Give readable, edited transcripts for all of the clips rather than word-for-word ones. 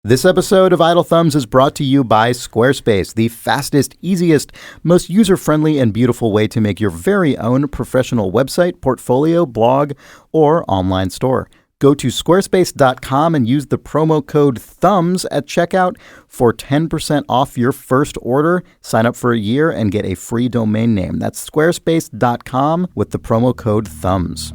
This episode of Idle Thumbs is brought to you by Squarespace, the fastest, easiest, most user-friendly and beautiful way to make your very own professional website, portfolio, blog, or online store. Go to squarespace.com and use the promo code THUMBS at checkout for 10% off your first order. Sign up for a year and get a free domain name. That's squarespace.com with the promo code THUMBS.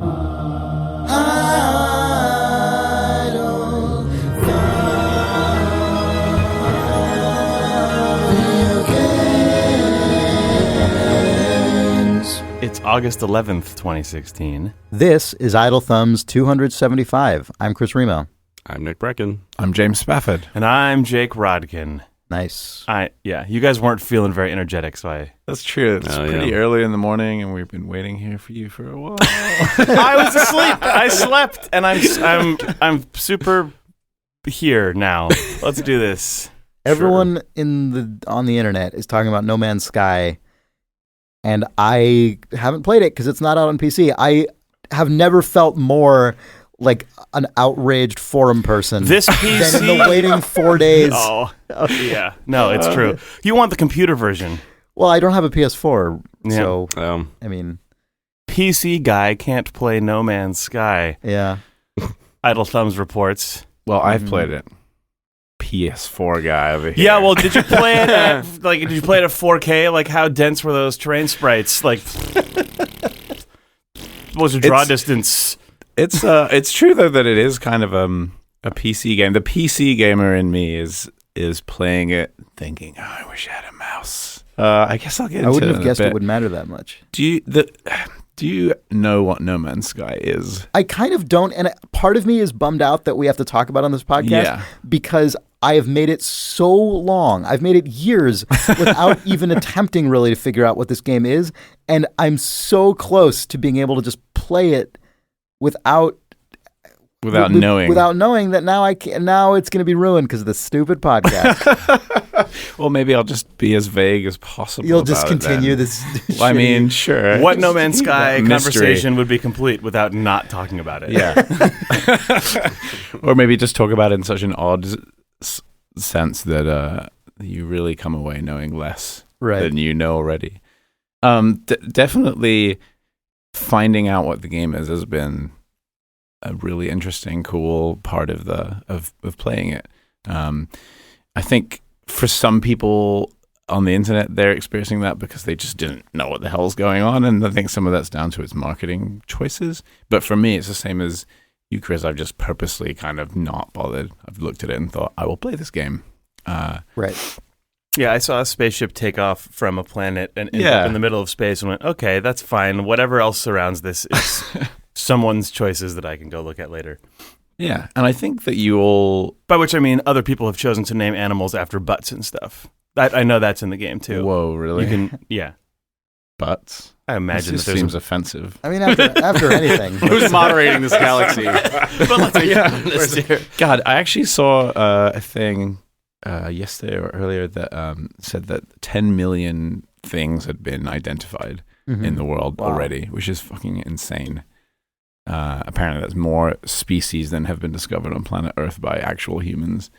It's August 11th, 2016. This is Idle Thumbs 275. I'm Chris Remo. I'm Nick Breckon. I'm James Spafford. And I'm Jake Rodkin. Nice. You guys weren't feeling very energetic, so That's true. It's pretty early in the morning, and we've been waiting here for you for a while. I was asleep. I slept, and I'm super here now. Let's do this. Everyone on the internet is talking about No Man's Sky, and I haven't played it because it's not out on PC. I have never felt more like an outraged forum person this PC than in the waiting 4 days. Oh, yeah. No, it's true. You want the computer version. Well, I don't have a PS4, Yeah. so, I mean... PC guy can't play No Man's Sky. Yeah. Idle Thumbs reports. Well, I've played it. PS4 guy over here. Yeah, well, did you play it at 4K? Like, how dense were those terrain sprites? Like, what was your draw distance? It's true though that it is kind of a PC game. The PC gamer in me is playing it, thinking, "Oh, I wish I had a mouse." I guess I'll get into it. I wouldn't have guessed it would matter that much. Do you know what No Man's Sky is? I kind of don't, and part of me is bummed out that we have to talk about it on this podcast because I have made it so long. I've made it years without even attempting really to figure out what this game is, and I'm so close to being able to just play it without knowing that now it's going to be ruined because of this stupid podcast. Well, maybe I'll just be as vague as possible. You'll just about continue it this. Well, I mean, sure. What No Man's Sky Mystery. conversation would be complete without not talking about it? Yeah. Or maybe just talk about it in such an odd sense that you really come away knowing less than you know already. Definitely finding out what the game is has been a really interesting, cool part of of playing it. I think for some people on the internet, they're experiencing that because they just didn't know what the hell's going on, and I think some of that's down to its marketing choices. But for me, it's the same as you, Chris. I've just purposely kind of not bothered. I've looked at it and thought, I will play this game. Right. Yeah, I saw a spaceship take off from a planet and end up in the middle of space and went, okay, that's fine. Whatever else surrounds this is someone's choices that I can go look at later. Yeah, and I think that you all... By which I mean other people have chosen to name animals after butts and stuff. I know that's in the game, too. Whoa, really? You can, yeah. Butts? I imagine this that seems offensive. I mean, after anything. Who's moderating this galaxy? But let's God, I actually saw a thing yesterday or earlier that said that 10 million things had been identified in the world already, which is fucking insane. Apparently that's more species than have been discovered on planet Earth by actual humans.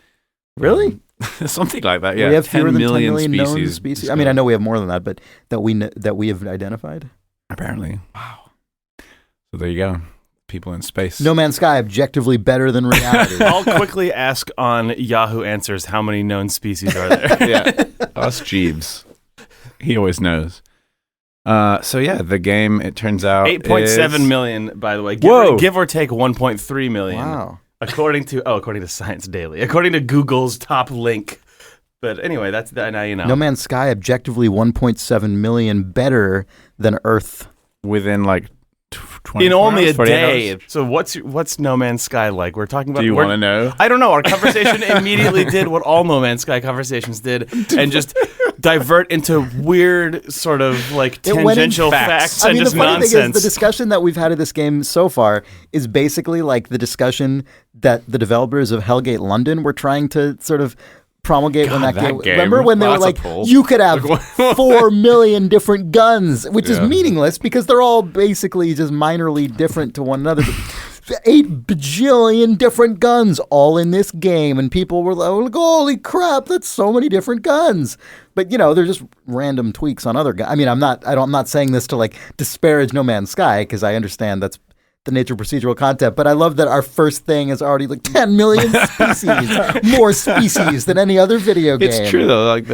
Really? Something like that, yeah. We have fewer than 10 million known species. species. I mean, I know we have more than that, but that we have identified. Apparently. Wow. So there you go. People in space. No Man's Sky, objectively better than reality. I'll quickly ask on Yahoo Answers how many known species are there. Yeah. Ask Jeeves. He always knows. So yeah, the game, it turns out 8.7 million, by the way. Give or take 1.3 million. Wow. According to Science Daily. According to Google's top link. But anyway, that's now you know. No Man's Sky, objectively 1.7 million better than Earth. Within like 20 in only hours, a day. hours? So what's No Man's Sky like? We're talking about. Do you want to know? I don't know. Our conversation immediately did what all No Man's Sky conversations did, and just divert into weird sort of like tangential facts and just the funny nonsense. thing is, the discussion that we've had of this game so far is basically like the discussion that the developers of Hellgate London were trying to sort of promulgate when that game. Remember when they were like, you could have 4 million different guns, which is meaningless because they're all basically just minorly different to one another. 8 bajillion different guns all in this game, and people were like, holy crap, that's so many different guns. But they're just random tweaks on other guns. I mean, I'm not saying this to like disparage No Man's Sky, because I understand that's the nature of procedural content, but I love that our first thing is already like 10 million species, more species than any other video game. It's true though, like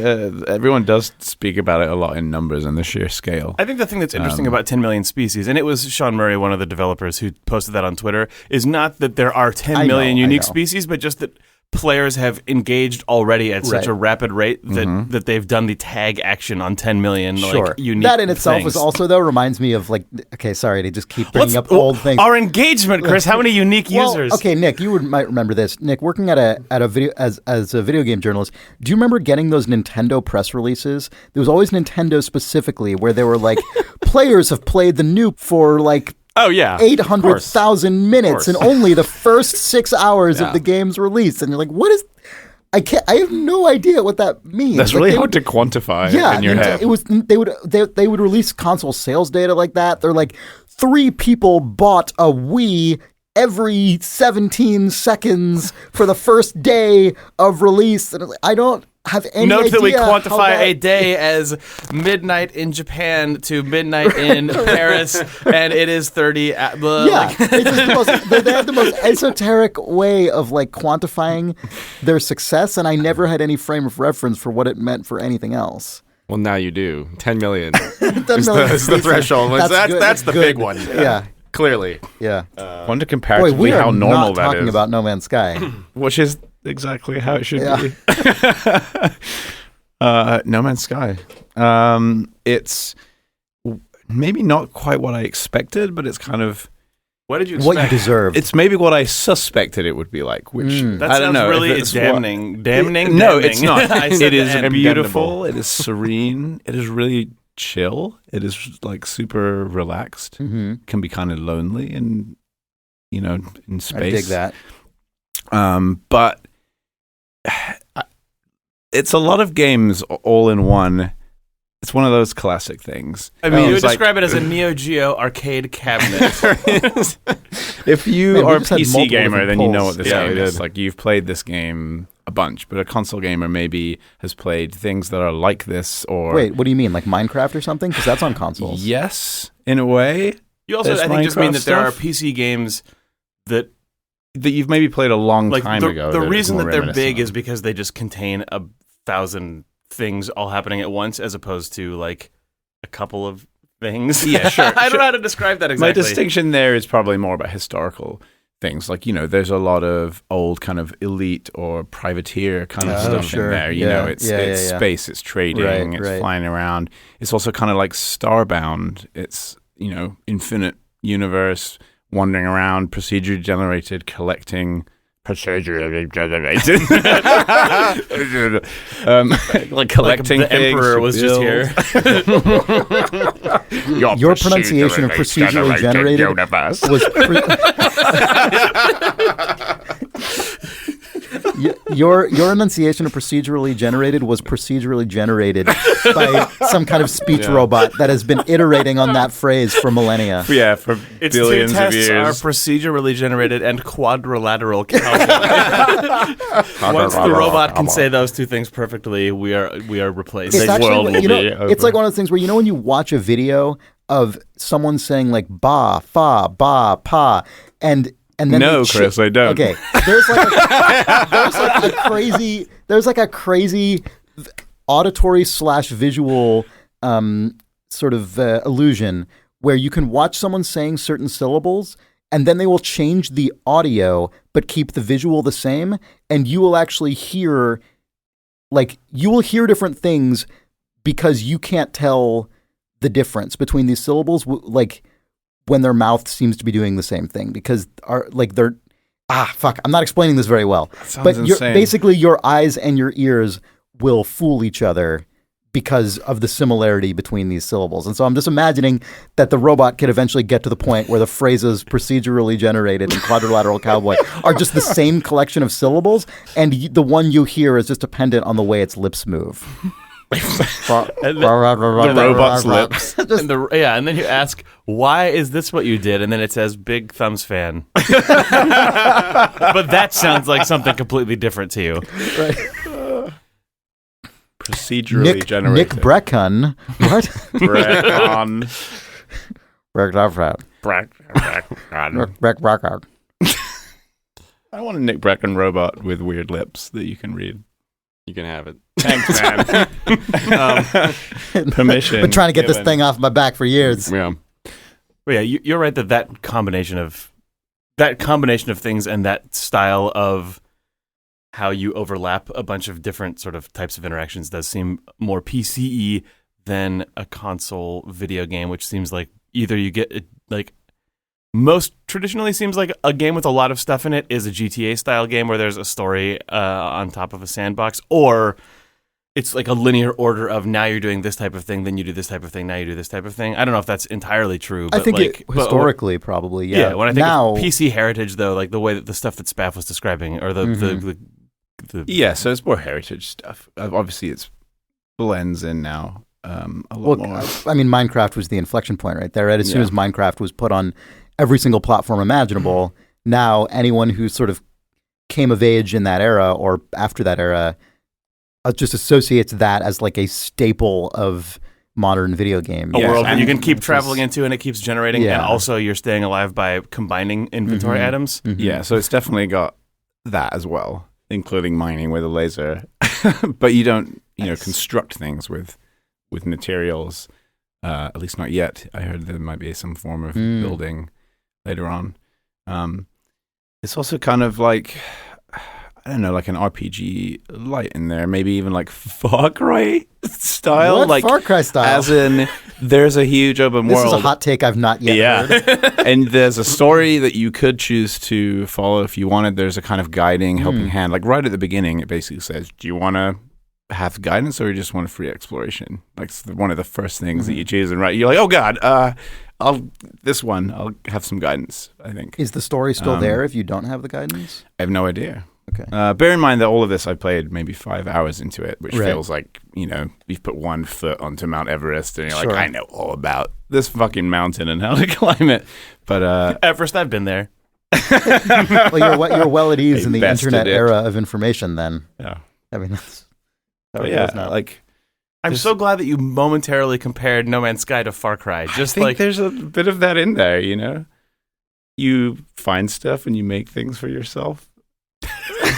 everyone does speak about it a lot in numbers and the sheer scale. I think the thing that's interesting about 10 million species, and it was Shaun Murray, one of the developers, who posted that on Twitter, is not that there are 10 million unique species, but just that players have engaged already at such a rapid rate that they've done the tag action on 10 million unique That in itself things. was also, though, reminds me of sorry to just keep bringing up old things. Our engagement, Chris, how many unique users? Okay, Nick, you might remember this. Nick, working at a video as a video game journalist, do you remember getting those Nintendo press releases? There was always Nintendo specifically where they were like, players have played the Noop for like 800,000 minutes and only the first 6 hours of the game's release. And you're like, what is... I have no idea what that means. That's really hard to quantify in your head. It was they would release console sales data like that. They're like, 3 people bought a Wii every 17 seconds for the first day of release. And I don't have any idea. Note that we quantify a day as midnight in Japan to midnight in Paris, and it is 30. It's just they have the most esoteric way of like quantifying their success, and I never had any frame of reference for what it meant for anything else. Well, now you do. 10 million 10 million is the threshold. That's the big one. Yeah. Clearly. Yeah. One to comparatively how normal that is. We're not talking about No Man's Sky. Which is exactly how it should be. No Man's Sky. It's maybe not quite what I expected, but it's kind of... What did you expect? What you deserved. It's maybe what I suspected it would be like, which that I don't know. Really damning. Damning? No, it's not. It is beautiful. Bendable. It is serene. It is really chill. It is like super relaxed. Can be kind of lonely and in space. I dig that. But it's a lot of games all in one. It's one of those classic things. I mean, you would describe it as a Neo Geo arcade cabinet. If you are a just had PC multiple gamer, different then you know polls. what this game is. Like, you've played this game a bunch, but a console gamer maybe has played things that are like this. Or Wait, what do you mean? Like Minecraft or something? Because that's on consoles. Yes, in a way. You also, I think, just mean that there are PC games that you've maybe played a long time ago. The reason that they're big is because they just contain 1,000 things all happening at once, as opposed to like a couple of things. Yeah, sure. I don't know how to describe that exactly. My distinction there is probably more about historical things. Like, there's a lot of old kind of elite or privateer kind of stuff in there. It's space, it's trading, it's flying around. It's also kind of like Starbound. It's, infinite universe, wandering around, procedurally generated, collecting. Procedurally generated. Like collecting like the things. Emperor was just here. Your pronunciation of procedurally generated universe. was... Your enunciation of procedurally generated was procedurally generated by some kind of speech robot that has been iterating on that phrase for millennia. Yeah, for its billions two of tests years. are procedurally generated and quadrilateral cowboy. Once the robot can say those two things perfectly, we are replaced. It's actually, world will be over. It's like one of those things where when you watch a video of someone saying like ba, fa, ba, pa, and then no, Chris, I don't. Okay, there's like a crazy auditory / visual sort of illusion where you can watch someone saying certain syllables, and then they will change the audio but keep the visual the same, and you will actually hear different things because you can't tell the difference between these syllables, like when their mouth seems to be doing the same thing, because I'm not explaining this very well. But basically your eyes and your ears will fool each other because of the similarity between these syllables. And so I'm just imagining that the robot could eventually get to the point where the phrases procedurally generated and quadrilateral cowboy are just the same collection of syllables, and the one you hear is just dependent on the way its lips move. And the robot's lips. And then you ask, why is this what you did? And then it says, big thumbs fan. But that sounds like something completely different to you. Right. Procedurally generated. Nick Breckon. What? Breckon. Breckon. I want a Nick Breckon robot with weird lips that you can read. You can have it. Thanks, man. Permission. Been trying to get this thing off my back for years. Yeah. But yeah, you're right that combination of things and that style of how you overlap a bunch of different sort of types of interactions does seem more PCE than a console video game, which seems like either you get like most traditionally seems like a game with a lot of stuff in it is a GTA style game where there's a story on top of a sandbox, or it's like a linear order of now you're doing this type of thing, then you do this type of thing, now you do this type of thing. I don't know if that's entirely true. But I think historically probably, yeah. Yeah, when I think of PC heritage, though, like the way that the stuff that Spaff was describing, or the yeah, so it's more heritage stuff. Obviously, it's blends in now a lot more. I mean, Minecraft was the inflection point right there. Right? As soon as Minecraft was put on every single platform imaginable, now anyone who sort of came of age in that era or after that era just associates that as like a staple of modern video games. A world that you can keep traveling into and it keeps generating, and also you're staying alive by combining inventory items. Mm-hmm. Yeah, so it's definitely got that as well, including mining with a laser. But you don't, construct things with materials, at least not yet. I heard there might be some form of building later on. It's also kind of like, I don't know, like an RPG light in there, maybe even like Far Cry style. What? Like Far Cry style? As in, there's a huge open world. This is a hot take I've not yet heard. And there's a story that you could choose to follow if you wanted. There's a kind of guiding, helping hand. Like right at the beginning, it basically says, do you want to have guidance or you just want a free exploration? Like it's one of the first things that you choose. And you're like, oh God, I'll have some guidance, I think. Is the story still there if you don't have the guidance? I have no idea. Okay. Bear in mind that all of this I played maybe 5 hours into it, which feels like, you've put 1 foot onto Mount Everest and you're like, I know all about this fucking mountain and how to climb it. But Everest, I've been there. Well, you're well at ease in the internet era of information then. Yeah. I mean, that's I'm so glad that you momentarily compared No Man's Sky to Far Cry. I think there's a bit of that in there, You find stuff and you make things for yourself.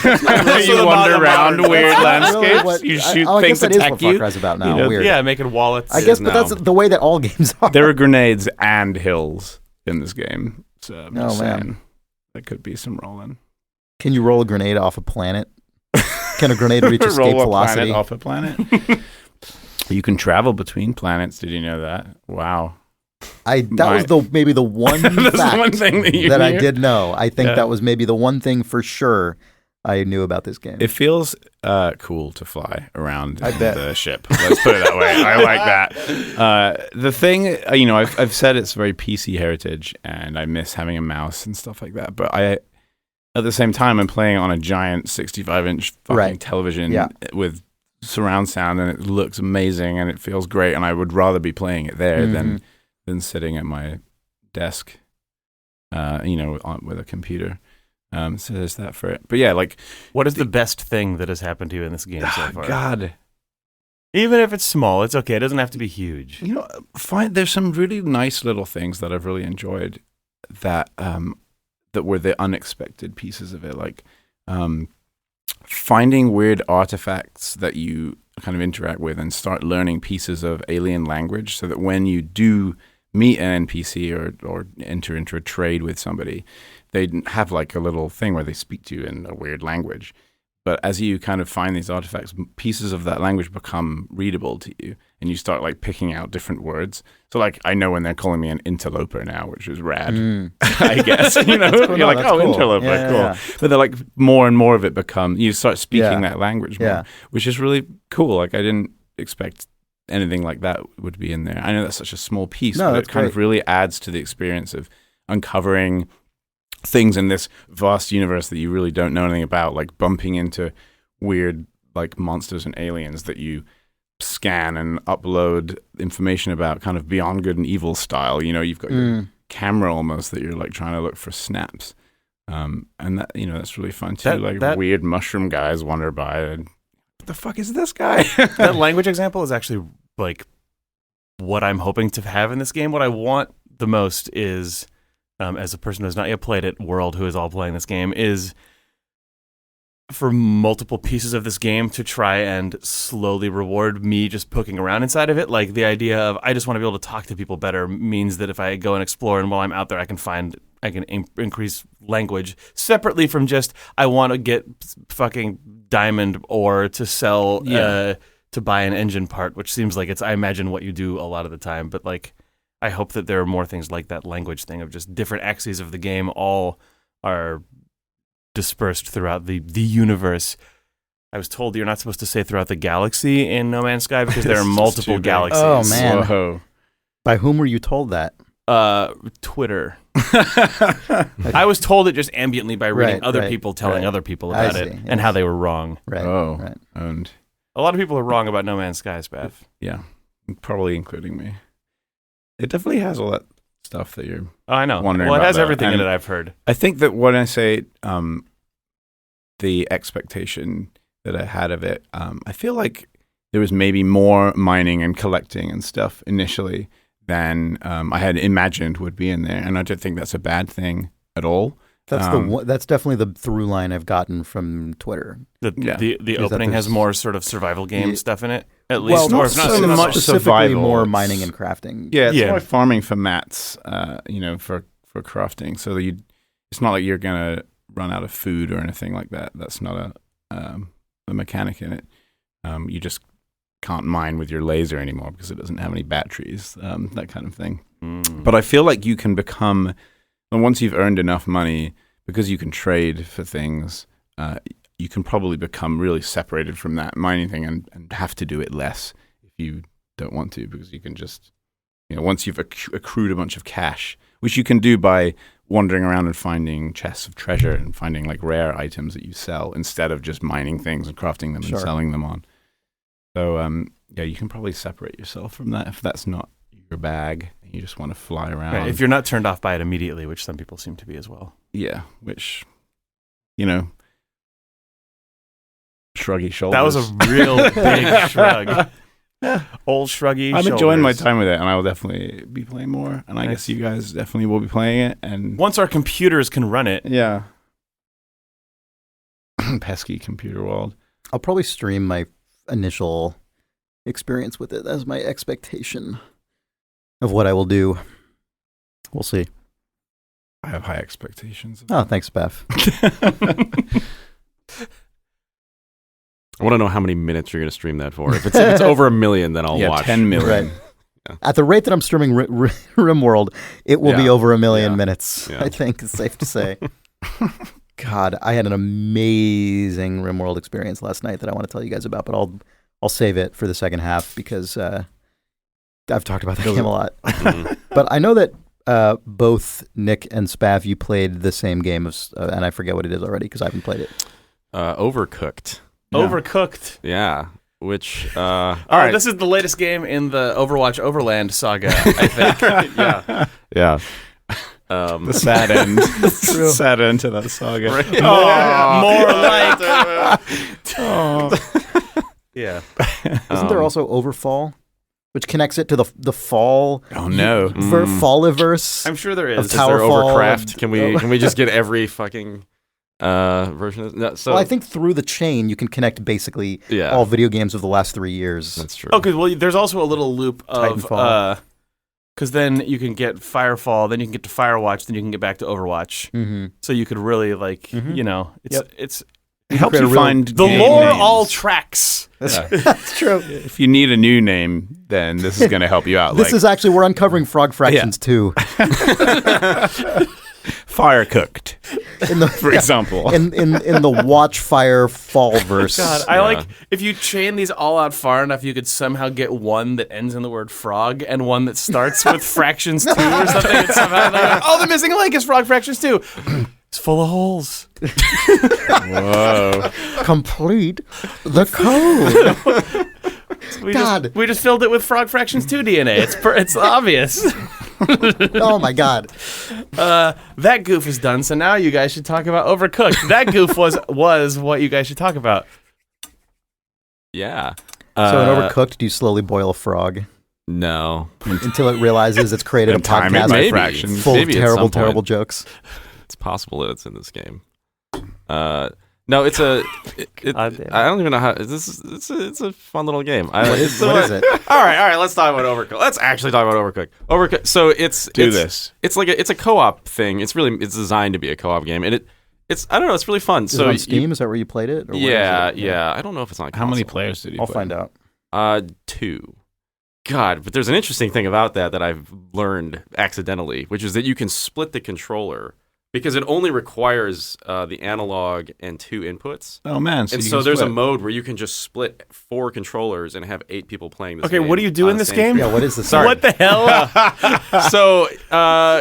You wander around weird landscapes. You shoot things that attack you. Far Cry's about now. Weird. Yeah, making wallets. I guess, but that's the way that all games are. There are grenades and hills in this game. So I'm just saying, man. There could be some rolling. Can you roll a grenade off a planet? Can a grenade reach escape velocity? Off a planet? You can travel between planets. Did you know that? Wow. That was maybe the one fact one thing that I did know. I think that was maybe the one thing for sure I knew about this game. It feels cool to fly around the ship. Let's put it that way. I like that. The thing, I've said it's very PC heritage, and I miss having a mouse and stuff like that. But at the same time, I'm playing on a giant 65-inch fucking television with surround sound, and it looks amazing, and it feels great. And I would rather be playing it there than sitting at my desk, with a computer. So there's that for it. But yeah, what is the best thing that has happened to you in this game so far? God. Even if it's small, it's okay. It doesn't have to be huge. There's some really nice little things that I've really enjoyed that were the unexpected pieces of it. Like finding weird artifacts that you kind of interact with and start learning pieces of alien language so that when you do meet an NPC or enter into a trade with somebody, they have like a little thing where they speak to you in a weird language. But as you kind of find these artifacts, pieces of that language become readable to you, and you start like picking out different words. So like I know when they're calling me an interloper now, which is rad, I guess. Cool. You're like, cool. Interloper, cool. Yeah. But they're like more and more of it you start speaking that language more, which is really cool. Like I didn't expect anything like that would be in there. I know that's such a small piece, but it kind of really adds to the experience of uncovering things in this vast universe that you really don't know anything about, like bumping into weird like monsters and aliens that you scan and upload information about kind of Beyond Good and Evil style. You've got your camera almost that you're like trying to look for snaps. And that, that's really fun too. That weird mushroom guys wander by and what the fuck is this guy? That language example is actually like what I'm hoping to have in this game. What I want the most is, as a person who has not yet played it, world who is all playing this game, is for multiple pieces of this game to try and slowly reward me just poking around inside of it. Like the idea of I just want to be able to talk to people better means that if I go and explore and while I'm out there I can increase language separately from just I want to get fucking diamond ore to sell to buy an engine part, which seems like it's I imagine what you do a lot of the time. But like I hope that there are more things like that language thing of just different axes of the game all are dispersed throughout the universe. I was told you're not supposed to say throughout the galaxy in No Man's Sky because there are multiple galaxies. Oh man! Whoa. By whom were you told that? Twitter. I was told it just ambiently by reading other people telling other people about it and how they were wrong. Right. And a lot of people are wrong about No Man's Sky, Spaff. Yeah, probably including me. It definitely has all that stuff that you're I know. wondering well, it about has that. everything And in it, I've heard. I think that when I say the expectation that I had of it, I feel like there was maybe more mining and collecting and stuff initially than I had imagined would be in there. And I don't think that's a bad thing at all. That's definitely the through line I've gotten from Twitter. The opening has more sort of survival game stuff in it, at well, least. Not or if not so much specifically survival. more mining and crafting. Yeah, it's more farming for mats, for crafting. So it's not like you're going to run out of food or anything like that. That's not a mechanic in it. You just can't mine with your laser anymore because it doesn't have any batteries, that kind of thing. But I feel like you can become, and once you've earned enough money, because you can trade for things, you can probably become really separated from that mining thing and have to do it less if you don't want to, because you can just, once you've accrued a bunch of cash, which you can do by wandering around and finding chests of treasure and finding like rare items that you sell instead of just mining things and crafting them and selling them on. So, you can probably separate yourself from that if that's not your bag and you just want to fly around. Right, if you're not turned off by it immediately, which some people seem to be as well. Yeah, which, shruggy shoulders. That was a real big shrug. Old shruggy I'm shoulders. enjoying my time with it, and I will definitely be playing more. And I guess you guys definitely will be playing it. And once our computers can run it. Yeah. Pesky computer world. I'll probably stream my initial experience with it. That's my expectation of what I will do. We'll see. I have high expectations. Oh, thanks, Beth. I want to know how many minutes you're going to stream that for. If it's over 1 million, then I'll watch. 10 million. Right. Yeah. At the rate that I'm streaming RimWorld, it will be over 1 million minutes. Yeah. I think it's safe to say. God, I had an amazing RimWorld experience last night that I want to tell you guys about, but I'll save it for the second half because I've talked about that game a lot. But I know that both Nick and Spaff, you played the same game, and I forget what it is already because I haven't played it. Overcooked. Yeah. Overcooked. Yeah. Which, all right. This is the latest game in the Overwatch Overland saga, I think. Yeah. The sad end. Sad end to that saga. Right. More like. Yeah. Isn't there also Overfall? Which connects it to the fall. Oh no, Falliverse. I'm sure there is. Is there Overcraft? Can we just get every fucking version of that? Well, I think through the chain you can connect basically all video games of the last 3 years. That's true. Okay, well, there's also a little loop of because then you can get Firefall, then you can get to Firewatch, then you can get back to Overwatch. Mm-hmm. So you could really it's. It helps you find the lore names. all tracks. That's true. If you need a new name, then this is going to help you out. This is actually, we're uncovering Frog Fractions too. Fire Cooked, for example. In the Watch Fire Fall verse. God, I like, if you chain these all out far enough, you could somehow get one that ends in the word frog and one that starts with Fractions 2 or something. And somehow the missing link is Frog Fractions 2. It's full of holes. Whoa. Complete the code. We just filled it with Frog Fractions 2 DNA. It's obvious. Oh my god. That goof is done, so now you guys should talk about Overcooked. That goof was what you guys should talk about. Yeah. So in Overcooked, do you slowly boil a frog No. until it realizes it's created a time it podcast by Maybe. fractions. full Maybe of at terrible, some point. terrible jokes? It's possible that it's in this game. No, it's a. God damn. I don't even know how. It's a fun little game. What is it? All right. Let's talk about Overcooked. Let's actually talk about Overcooked. Overcooked. So it's a co-op thing. It's designed to be a co-op game, and it's I don't know. It's really fun. Is it on Steam? Is that where you played it? Or Yeah. where is it? I don't know if it's on. How many console. players did you I'll play? find out. 2. God, but there's an interesting thing about that I've learned accidentally, which is that you can split the controller because it only requires the analog and 2 inputs. Oh man! And so there's a mode where you can just split 4 controllers and have 8 people playing this game. Okay, what do you do on in the this same game? screen. Yeah, what is this? What the hell? So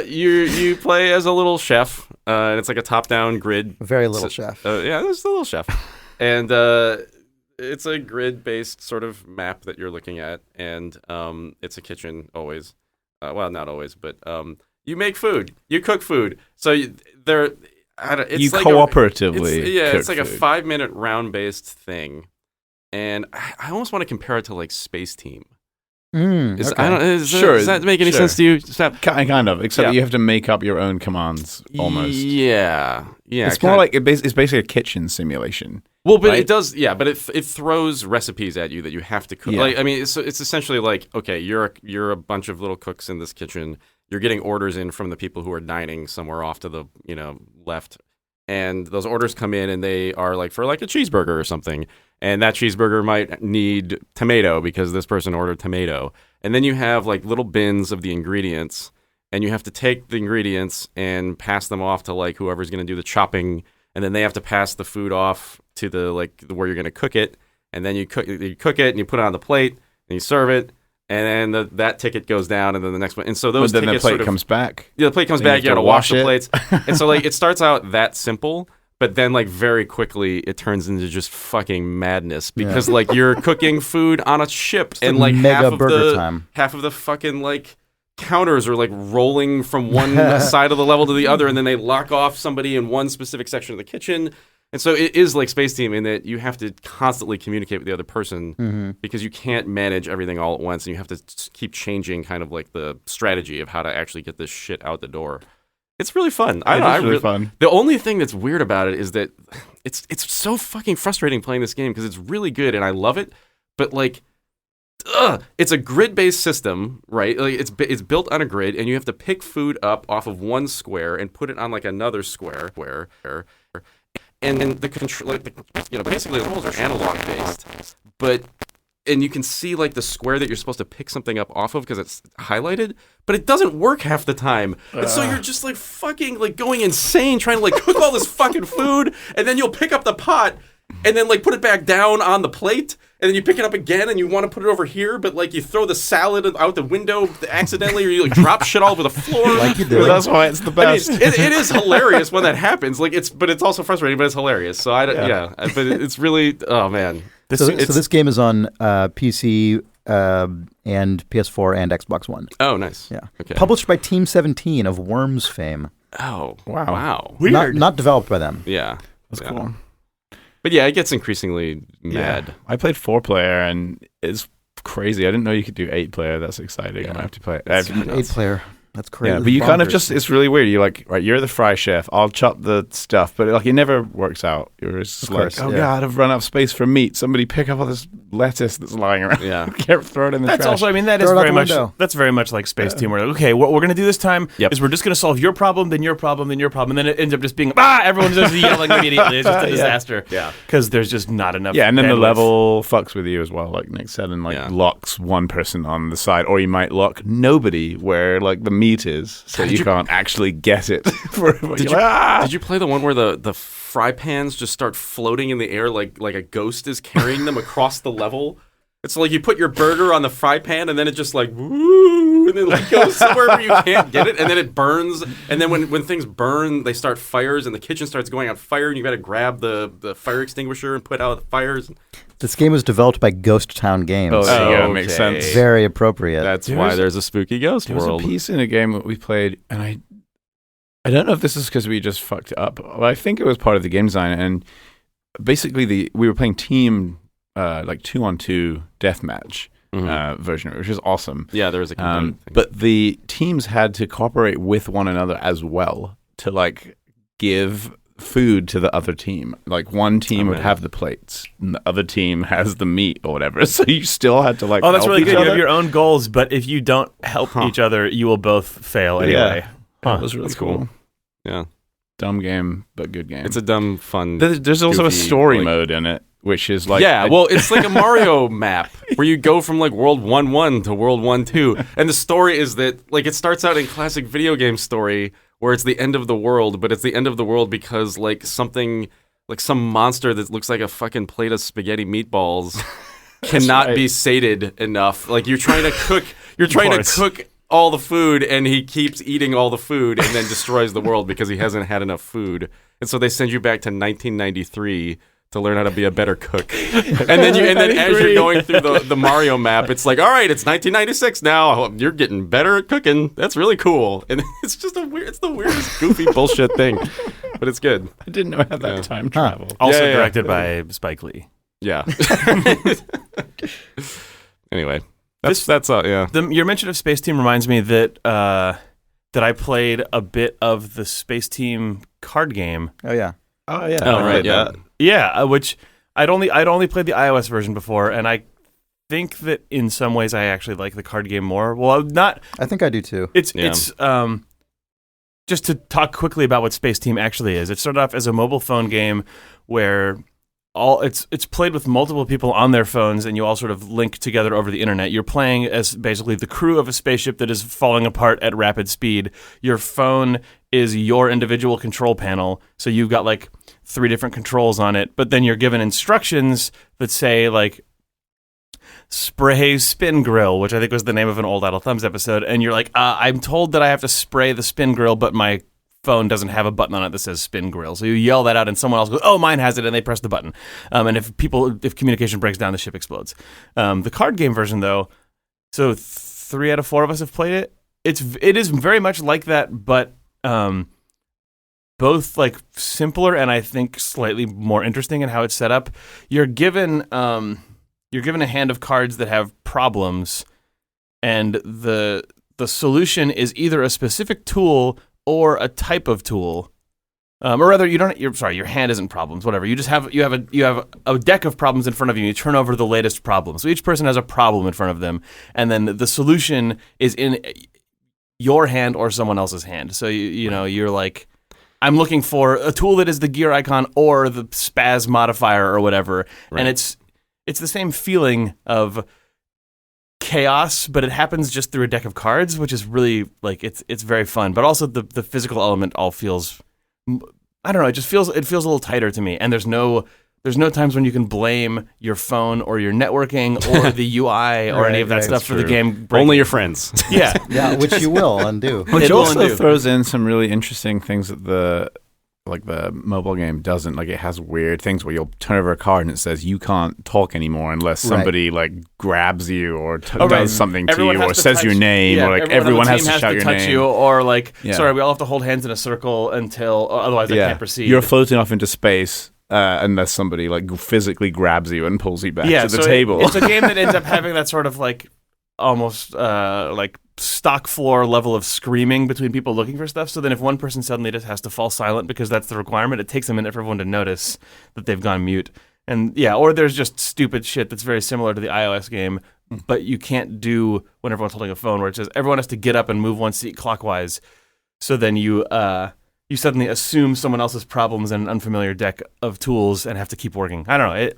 you play as a little chef, and it's like a top-down grid. Very little chef. Yeah, there's a little chef, and it's a grid-based sort of map that you're looking at, and it's a kitchen always. Well, not always, but you make food, you cook food. So it's like cooperatively. it's like cook a food. 5-minute round-based thing, and I almost want to compare it to like Spaceteam. Okay. Does that make any sense to you? Kind of, except Yeah. that you have to make up your own commands almost. Yeah. It's more like it's basically a kitchen simulation. Well, but right? it does, yeah. But it throws recipes at you that you have to cook. Yeah. Like, I mean, it's essentially like, okay, you're a bunch of little cooks in this kitchen. You're getting orders in from the people who are dining somewhere off to the left, and those orders come in and they are like for like a cheeseburger or something, and that cheeseburger might need tomato because this person ordered tomato, and then you have like little bins of the ingredients, and you have to take the ingredients and pass them off to like whoever's going to do the chopping. And then they have to pass the food off to the where you're going to cook it, and then you cook it and you put it on the plate and you serve it, and then that ticket goes down, and then the next one, and so those But then the tickets plate sort of, comes back. Yeah, the plate comes Then you back. have You to got to wash the wash plates, and so like it starts out that simple, but then like very quickly it turns into just fucking madness because like you're cooking food on a ship, and like mega burger time. half of the fucking like counters are like rolling from one side of the level to the other, and then they lock off somebody in one specific section of the kitchen. And so it is like Spaceteam in that you have to constantly communicate with the other person because you can't manage everything all at once, and you have to keep changing kind of like the strategy of how to actually get this shit out the door. It's really fun. It's really fun. The only thing that's weird about it is that it's so fucking frustrating playing this game because it's really good and I love it, but like it's a grid-based system, right? Like it's built on a grid, and you have to pick food up off of one square and put it on like another square. And then the control, basically the rules are analog-based, and you can see like the square that you're supposed to pick something up off of because it's highlighted, but it doesn't work half the time. And so you're just like fucking like going insane trying to like cook all this fucking food, and then you'll pick up the pot and then like put it back down on the plate, and then you pick it up again and you want to put it over here, but like you throw the salad out the window accidentally, or you like drop shit all over the floor. Like you do. That's why it's the best. I mean, it is hilarious when that happens. Like but it's also frustrating, but it's hilarious. So but it's really, oh man. So this game is on PC and PS4 and Xbox One. Oh, nice. Yeah. Okay. Published by Team 17 of Worms fame. Oh, Wow. wow. Weird. Not developed by them. Yeah. That's Yeah. cool. But yeah, it gets increasingly mad. I played 4-player and it's crazy. I didn't know you could do 8-player. That's exciting. I have to play it. It's Every- nuts. 8-player. That's crazy. Yeah, but you kind of Bonkers. it's really weird. You're like, right, you're the fry chef. I'll chop the stuff, but like it never works out. You're just like, course, oh yeah. God, I've run out of space for meat. Somebody pick up all this lettuce that's lying around. Yeah. Throw it in the That's trash. also, I mean, that Throw is it out very the much window. that's very much like Spaceteam. Where like, okay, what we're gonna do this time Yep. is we're just gonna solve your problem, then your problem, then your problem, and then it ends up just being everyone's just yelling immediately. It's just a disaster. Yeah. because there's just not enough. Yeah, and then the bandwidth. level fucks with you as well, like Nick said, and like Yeah. locks one person on the side, or you might lock nobody where like the meat is, so you can't actually get it. Did you play the one where the fry pans just start floating in the air like a ghost is carrying them across the level? It's like you put your burger on the fry pan and then it just like woo, and then like goes somewhere where you can't get it, and then it burns. And then when things burn, they start fires, and the kitchen starts going on fire, and you got to grab the fire extinguisher and put out the fires. This game was developed by Ghost Town Games. Oh, there you go. Makes sense. Very appropriate. That's why there's a spooky ghost world. world. There was a piece in a game that we played, and I don't know if this is because we just fucked it up. Well, I think it was part of the game design, and basically we were playing team like 2-on-2 deathmatch version, which is awesome. Yeah, there was a thing. But the teams had to cooperate with one another as well to like give food to the other team. Like one team would have the plates and the other team has the meat or whatever. So you still had to like that's help really each good. other. You have your own goals, but if you don't help each other, you will both fail anyway. That was really cool. Yeah. Dumb game, but good game. It's a dumb, fun. There's also goofy, a story mode in it, which is like it's like a Mario map where you go from like World 1-1 to World 1-2, and the story is that like it starts out in classic video game story where it's the end of the world, but it's the end of the world because like something like some monster that looks like a fucking plate of spaghetti meatballs cannot be sated enough. Like you're trying to cook all the food, and he keeps eating all the food and then destroys the world because he hasn't had enough food. And so they send you back to 1993 to learn how to be a better cook. And then as you're going through the Mario map, it's like, all right, it's 1996 now. You're getting better at cooking. That's really cool. And it's just it's the weirdest, goofy bullshit thing. But it's good. I didn't know I had that time travel. Also directed by Spike Lee. Yeah. Anyway. That's Your mention of Spaceteam reminds me that I played a bit of the Spaceteam card game. Oh yeah. Which I'd only played the iOS version before, and I think that in some ways I actually like the card game more. Well, not. I think I do too. It's just to talk quickly about what Spaceteam actually is. It started off as a mobile phone game where it's played with multiple people on their phones, and you all sort of link together over the internet. You're playing as basically the crew of a spaceship that is falling apart at rapid speed. Your phone is your individual control panel, so you've got like 3 different controls on it, but then you're given instructions that say like spray spin grill, which I think was the name of an old Idle Thumbs episode, and you're like, I'm told that I have to spray the spin grill, but my phone doesn't have a button on it that says spin grill. So you yell that out and someone else goes, oh, mine has it, and they press the button. And if communication breaks down, the ship explodes. The card game version, though, so 3 out of 4 of us have played it. It is very much like that, but both like simpler and I think slightly more interesting in how it's set up. You're given a hand of cards that have problems, and the solution is either a specific tool or a type of tool, or rather, your hand isn't problems. Whatever, you have a deck of problems in front of you. You turn over the latest problem. So each person has a problem in front of them, and then the solution is in your hand or someone else's hand. So you're like, I'm looking for a tool that is the gear icon or the spaz modifier or whatever, and it's the same feeling of chaos, but it happens just through a deck of cards, which is really like it's very fun. But also the physical element all feels, I don't know, it feels a little tighter to me. And there's no times when you can blame your phone or your networking or the UI or any of that stuff for the game breaking. Only your friends. Yeah, which you will undo. Which also throws in some really interesting things that the mobile game doesn't. Like, it has weird things where you'll turn over a card and it says you can't talk anymore unless somebody like grabs you or does something to you or says your name, or like everyone has to shout your name. You, or like, sorry, we all have to hold hands in a circle until otherwise I can't proceed. You're floating off into space unless somebody like physically grabs you and pulls you back to the table. It's a game that ends up having that sort of like almost like stock floor level of screaming between people looking for stuff. So then if one person suddenly just has to fall silent because that's the requirement, it takes a minute for everyone to notice that they've gone mute. And or there's just stupid shit that's very similar to the iOS game, but you can't do when everyone's holding a phone, where it says everyone has to get up and move one seat clockwise. So then you suddenly assume someone else's problems in an unfamiliar deck of tools and have to keep working. I don't know.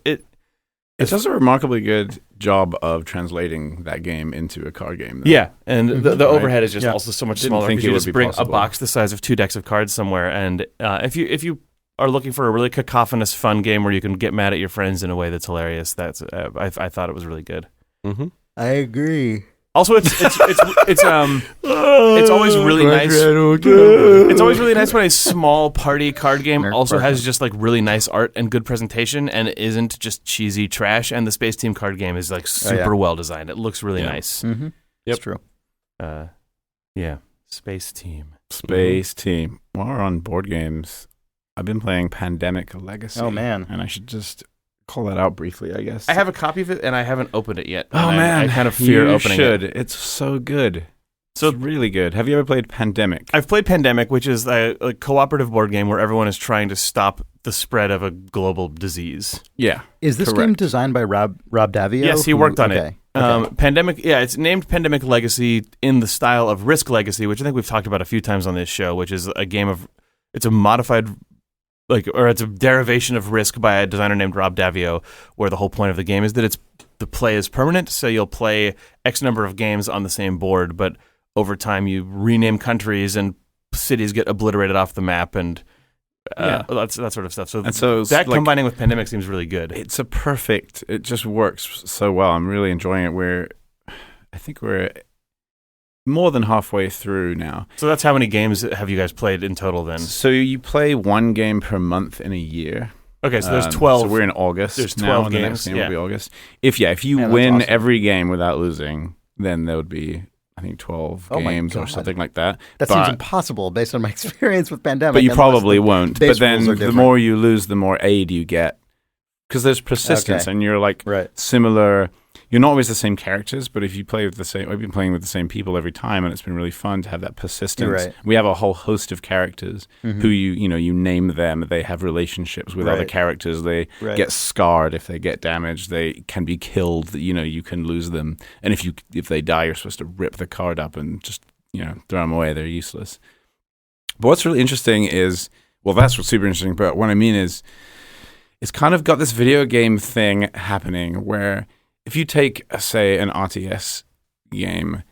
It does a remarkably good job of translating that game into a card game, though. Yeah, and the overhead is just also so much smaller because you just bring possible. a box the size of 2 decks of cards somewhere. And if you are looking for a really cacophonous, fun game where you can get mad at your friends in a way that's hilarious, I thought it was really good. I agree. Also, it's always really nice. It's always really nice when a small party card game also has just like really nice art and good presentation, and isn't just cheesy trash. And the Spaceteam card game is like super well designed. It looks really nice. Mm-hmm. It's true. Yeah, Spaceteam. Spaceteam. While we're on board games, I've been playing Pandemic Legacy. Oh man! And I should just call that out briefly, I guess. I have a copy of it, and I haven't opened it yet. Oh man, I kind of fear opening it. It's so good. So it's really good. Have you ever played Pandemic? I've played Pandemic, which is a cooperative board game where everyone is trying to stop the spread of a global disease. Yeah. Is this game designed by Rob Daviau? Yes, he worked on it. Pandemic, it's named Pandemic Legacy in the style of Risk Legacy, which I think we've talked about a few times on this show, which is a game of, it's a modified, it's a derivation of Risk by a designer named Rob Daviau, where the whole point of the game is that the play is permanent, so you'll play X number of games on the same board, but over time you rename countries and cities get obliterated off the map, and that sort of stuff. So that combining with Pandemic seems really good. It just works so well. I'm really enjoying it. I think we're more than halfway through now. So that's how many games have you guys played in total then? So you play one game per month in a year. Okay, so there's 12. So we're in August. There's 12 now, games. The next game will be August. If you win every game without losing, then there would be, I think, 12 games or something like that. That seems impossible based on my experience with Pandemic. But you probably won't. But then the more you lose, the more aid you get. Because there's persistence, and you're similar. You're not always the same characters, but if you play with I've been playing with the same people every time, and it's been really fun to have that persistence. Right. We have a whole host of characters who you name them. They have relationships with other characters. They get scarred if they get damaged. They can be killed. You can lose them, and if they die, you're supposed to rip the card up and just throw them away. They're useless. But what's really interesting is, that's what's super interesting. But what I mean is, it's kind of got this video game thing happening where, if you take, say, an RTS game,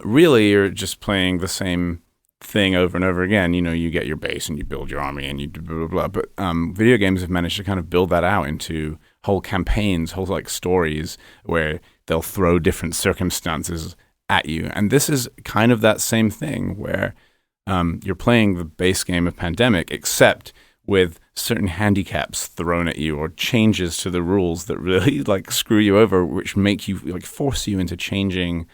really you're just playing the same thing over and over again. You get your base and you build your army and you do blah, blah, blah. But video games have managed to kind of build that out into whole campaigns, whole stories where they'll throw different circumstances at you. And this is kind of that same thing where you're playing the base game of Pandemic, except with certain handicaps thrown at you or changes to the rules that really screw you over, which make you force you into changing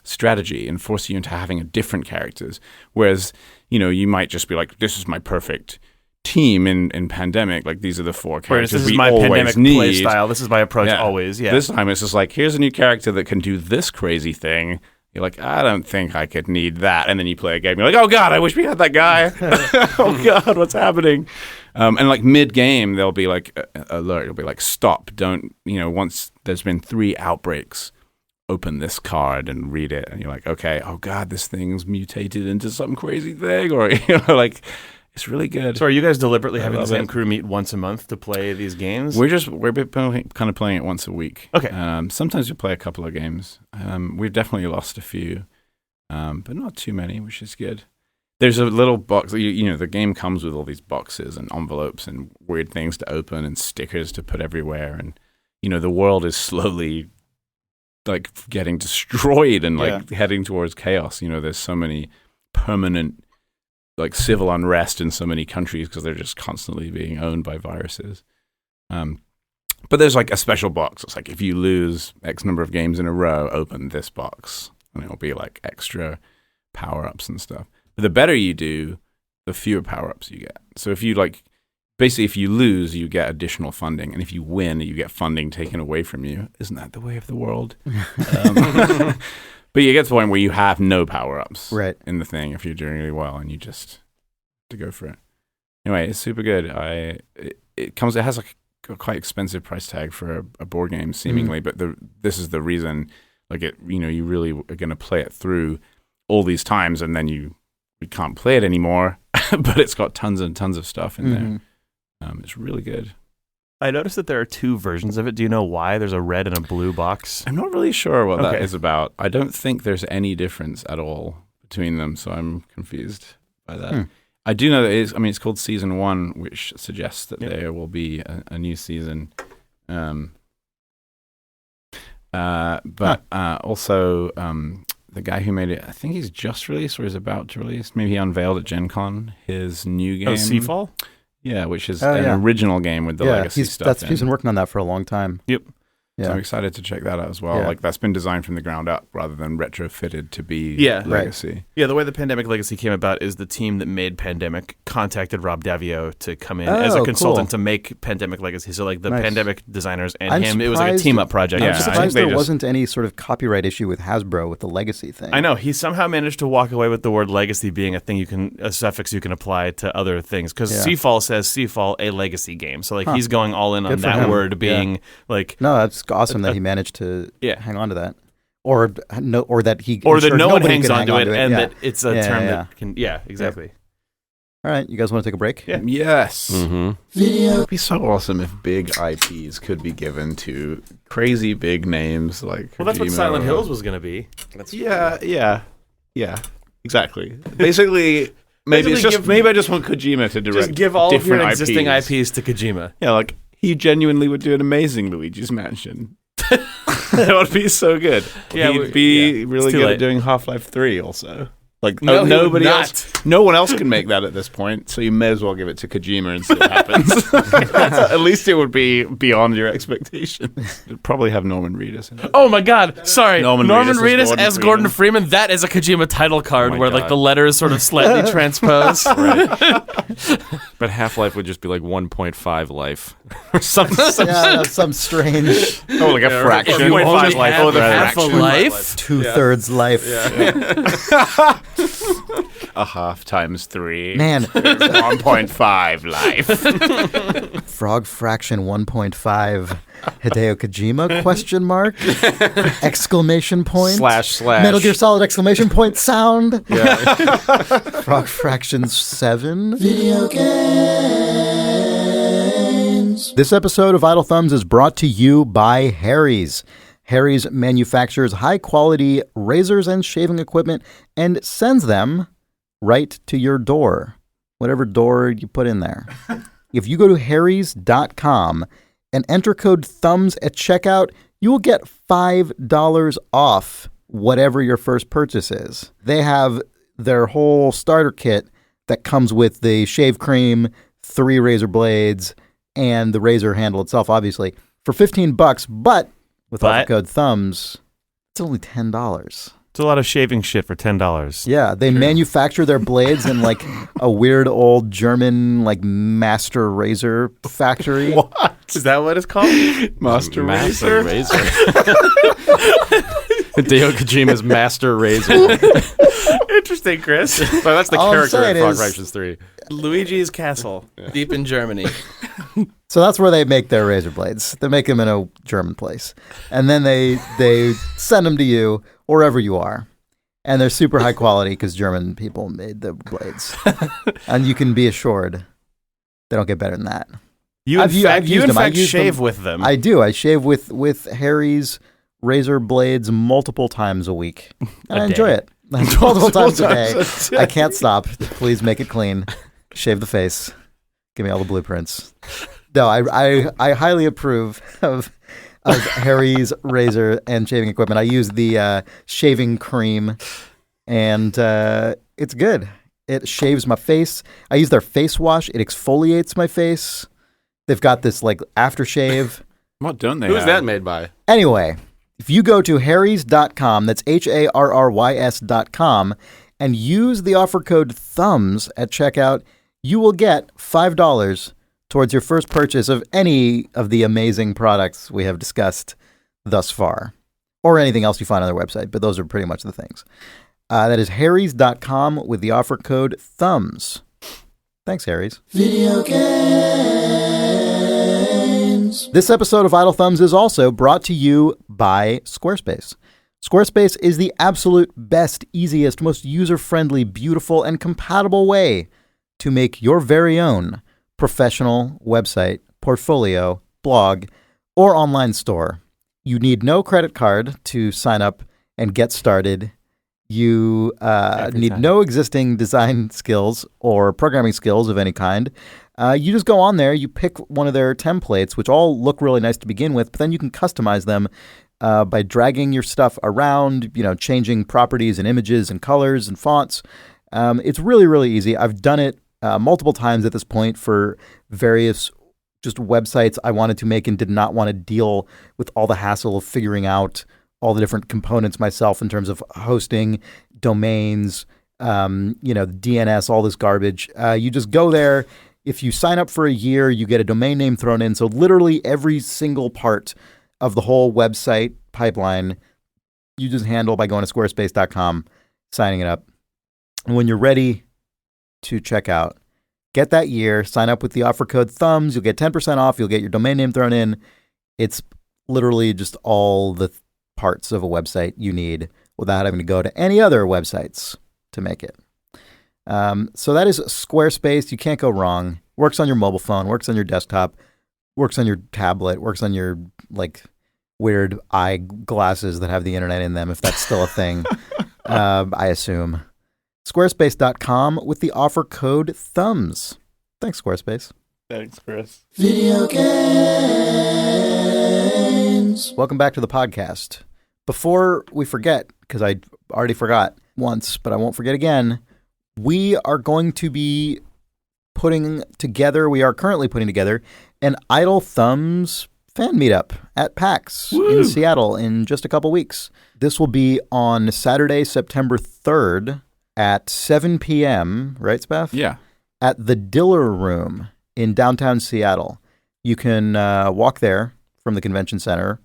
strategy and force you into having a different characters. Whereas, you might just be like, this is my perfect team in Pandemic. These are the four characters this is we my always Pandemic need. Play style. This is my approach always. Yeah. This time it's just here's a new character that can do this crazy thing. You're like, I don't think I could need that. And then you play a game. You're like, oh, God, I wish we had that guy. Oh, God, what's happening? And mid-game, there'll be alert. It'll be stop. Don't, once there's been 3 outbreaks, open this card and read it. And you're like, okay, oh, God, this thing's mutated into some crazy thing. Or, it's really good. So are you guys deliberately having the same crew meet once a month to play these games? We're kind of playing it once a week. Okay. Sometimes we play a couple of games. We've definitely lost a few, but not too many, which is good. There's a little box. The game comes with all these boxes and envelopes and weird things to open and stickers to put everywhere. And the world is slowly getting destroyed and heading towards chaos. There's so many permanent civil unrest in so many countries because they're just constantly being owned by viruses. But there's a special box. It's if you lose X number of games in a row, open this box, and it'll be extra power-ups and stuff. But the better you do, the fewer power-ups you get. So if you basically if you lose, you get additional funding, and if you win, you get funding taken away from you. Isn't that the way of the world? But you get to the point where you have no power-ups in the thing if you're doing really well, and you just have to go for it. Anyway, it's super good. It has a quite expensive price tag for a board game, seemingly, but this is the reason. You really are going to play it through all these times, and then you can't play it anymore. But it's got tons and tons of stuff in there. It's really good. I noticed that there are 2 versions of it. Do you know why? There's a red and a blue box. I'm not really sure what that is about. I don't think there's any difference at all between them, so I'm confused by that. I do know that it's called Season 1, which suggests that there will be a new season. I Also, the guy who made it, I think he's just released or is about to release. Maybe he unveiled at Gen Con his new game. Oh, SeaFall? Yeah, which is an original game with the legacy stuff. He's been working on that for a long time. Yep. Yeah. So I'm excited to check that out as well. Yeah. Like that's been designed from the ground up rather than retrofitted to be legacy. Right. Yeah, the way the Pandemic Legacy came about is the team that made Pandemic contacted Rob Davio to come in as a consultant to make Pandemic Legacy. So like the Pandemic designers and it was like a team up project. I'm surprised there wasn't any sort of copyright issue with Hasbro with the legacy thing. I know. He somehow managed to walk away with the word legacy being a suffix you can apply to other things. Because SeaFall says SeaFall, a legacy game. So like he's going all in on that word being like... No, that's awesome that he managed to hang on to that. Or that no one hangs on to it, and that it's a term that can... Yeah, exactly. All right, you guys want to take a break? Yeah. Yes. Mm-hmm. It would be so awesome if big IPs could be given to crazy big names like Well, that's what Silent Hills was going to be. Yeah. Exactly. Basically, maybe I just want Kojima to direct. Just give all of your IPs. existing IPs to Kojima. Yeah, like he genuinely would do an amazing Luigi's Mansion. That would be so good. Yeah, he'd be really good at doing Half-Life 3 also. Like nobody else. No one else can make that at this point, so you may as well give it to Kojima and see what happens. At least it would be beyond your expectations. It'd probably have Norman Reedus in it. Oh my God! Sorry, Norman Reedus as Gordon Freeman. Freeman. That is a Kojima title card where God. like the letters sort of slightly transpose. But Half-Life would just be like 1.5 life or something. Some strange Like a fraction. If you only life. have The half a fraction. life. 2/3 life. A half times 3. Man, 1.5 life. frog fraction 1.5 Hideo Kojima question mark exclamation point / Metal Gear Solid exclamation point sound. Frog fraction 7 video games. This episode of Idle Thumbs is brought to you by Harry's. Harry's manufactures high-quality razors and shaving equipment and sends them right to your door, whatever door you put in there. If you go to harrys.com and enter code THUMBS at checkout, you will get $5 off whatever your first purchase is. They have their whole starter kit that comes with the shave cream, 3 razor blades, and the razor handle itself, obviously, for $15, but with offer code THUMBS, it's only $10. It's a lot of shaving shit for $10. Yeah, they manufacture their blades in like a weird old German like master razor factory. What? Is that what it's called? Master razor. Hideo Kojima's Master Razor. Interesting, Chris. So that's the All I'm character in saying Fog is- Righteous 3. Luigi's Castle, deep in Germany. So that's where they make their razor blades. They make them in a German place. And then they send them to you wherever you are. And they're super high quality because German people made the blades. And you can be assured they don't get better than that. You in fact used shave them. with them. I do. I shave with Harry's razor blades multiple times a week. And I enjoy it. Multiple times a day. I can't stop. Please make it clean. Shave the face. Give me all the blueprints. No, I highly approve of Harry's razor and shaving equipment. I use the shaving cream, and it's good. It shaves my face. I use their face wash. It exfoliates my face. They've got this like aftershave. What don't they Who's have? that made by? Anyway, if you go to harrys.com, that's HARRYS.com, and use the offer code THUMBS at checkout, you will get $5 towards your first purchase of any of the amazing products we have discussed thus far, or anything else you find on their website, but those are pretty much the things. That is harrys.com with the offer code THUMBS. Thanks, Harry's. Video games. This episode of Idle Thumbs is also brought to you by Squarespace. Squarespace is the absolute best, easiest, most user-friendly, beautiful, and compatible way to make your very own professional website, portfolio, blog, or online store. You need no credit card to sign up and get started. You need no existing design skills or programming skills of any kind. You just go on there, you pick one of their templates, which all look really nice to begin with, but then you can customize them by dragging your stuff around, changing properties and images and colors and fonts. It's really, really easy. I've done it multiple times at this point for various just websites I wanted to make and did not want to deal with all the hassle of figuring out all the different components myself in terms of hosting, domains, DNS, all this garbage. You just go there. If you sign up for a year, you get a domain name thrown in. So literally every single part of the whole website pipeline, you just handle by going to squarespace.com, signing it up. And when you're ready to check out, get that year, sign up with the offer code THUMBS. You'll get 10% off. You'll get your domain name thrown in. It's literally just all the parts of a website you need without having to go to any other websites to make it. So that is Squarespace. You can't go wrong. Works on your mobile phone, works on your desktop, works on your tablet, works on your weird eye glasses that have the internet in them, if that's still a thing, I assume. Squarespace.com with the offer code THUMBS. Thanks, Squarespace. Thanks, Chris. Video games. Welcome back to the podcast. Before we forget, because I already forgot once, but I won't forget again, we are going to be we are currently putting together an Idle Thumbs fan meetup at PAX in Seattle in just a couple weeks. This will be on Saturday, September 3rd at 7 p.m., right, Spaff? Yeah. At the Diller Room in downtown Seattle. You can walk there from the convention center,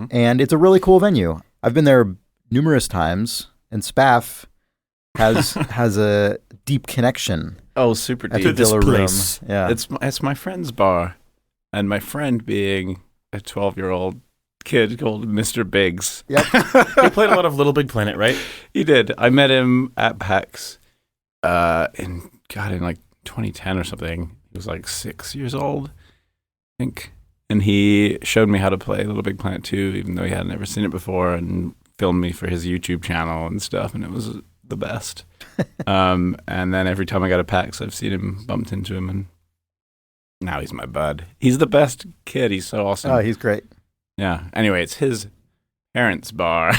and it's a really cool venue. I've been there numerous times, and Spaff has a deep connection. Oh, super deep. At the Diller Room. Yeah. It's my friend's bar, and my friend being a 12-year-old kid called Mr. Biggs. Yep. He played a lot of Little Big Planet, right? He did. I met him at PAX in 2010 or something. He was 6 years old, I think. And he showed me how to play Little Big Planet 2, even though he had never seen it before, and filmed me for his YouTube channel and stuff, and it was the best. And then every time I got a PAX, I've seen him, bumped into him, and now he's my bud. He's the best kid. He's so awesome. Oh, he's great. Yeah. Anyway, it's his parents' bar,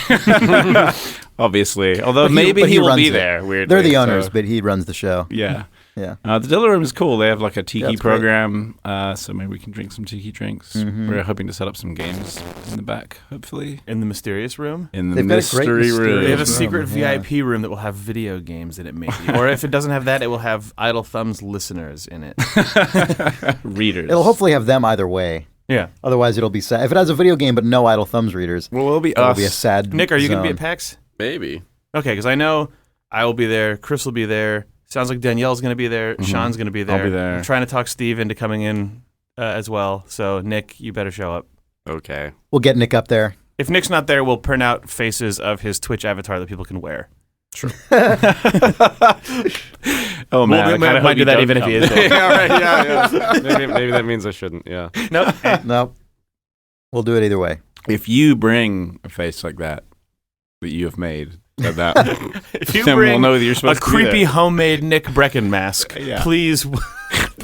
obviously. Although But maybe he will be runs it. there. Weirdly, They're the owners, so- but he runs the show. Yeah. Yeah. The Diller Room is cool. They have a tiki That's program, so maybe we can drink some tiki drinks. Mhm. We're hoping to set up some games in the back, hopefully. In the mysterious room? In the They've got a great mystery room. mysterious They have a room, secret yeah. VIP room that will have video games in it, maybe. Or if it doesn't have that, it will have Idle Thumbs listeners in it. Readers. It'll hopefully have them either way. Yeah. Otherwise, it'll be sad. If it has a video game but no Idle Thumbs readers, Well, it'll be it'll us. be a sad Nick, are you going to be zone. at PAX? Maybe. Okay, because I know I will be there. Chris will be there. Sounds like Danielle's going to be there. Sean's going to be there. I'll be there. I'm trying to talk Steve into coming in as well. So, Nick, you better show up. Okay. We'll get Nick up there. If Nick's not there, we'll print out faces of his Twitch avatar that people can wear. Oh, man. We I kinda might hope do that don't even if come. he is there. Yeah, right. Yeah. Maybe that means I shouldn't. Yeah. Nope. No. We'll do it either way. If you bring a face like that you have made, then If you then we'll bring know that you're a supposed to be creepy there. homemade Nick Breckon mask, Yeah. please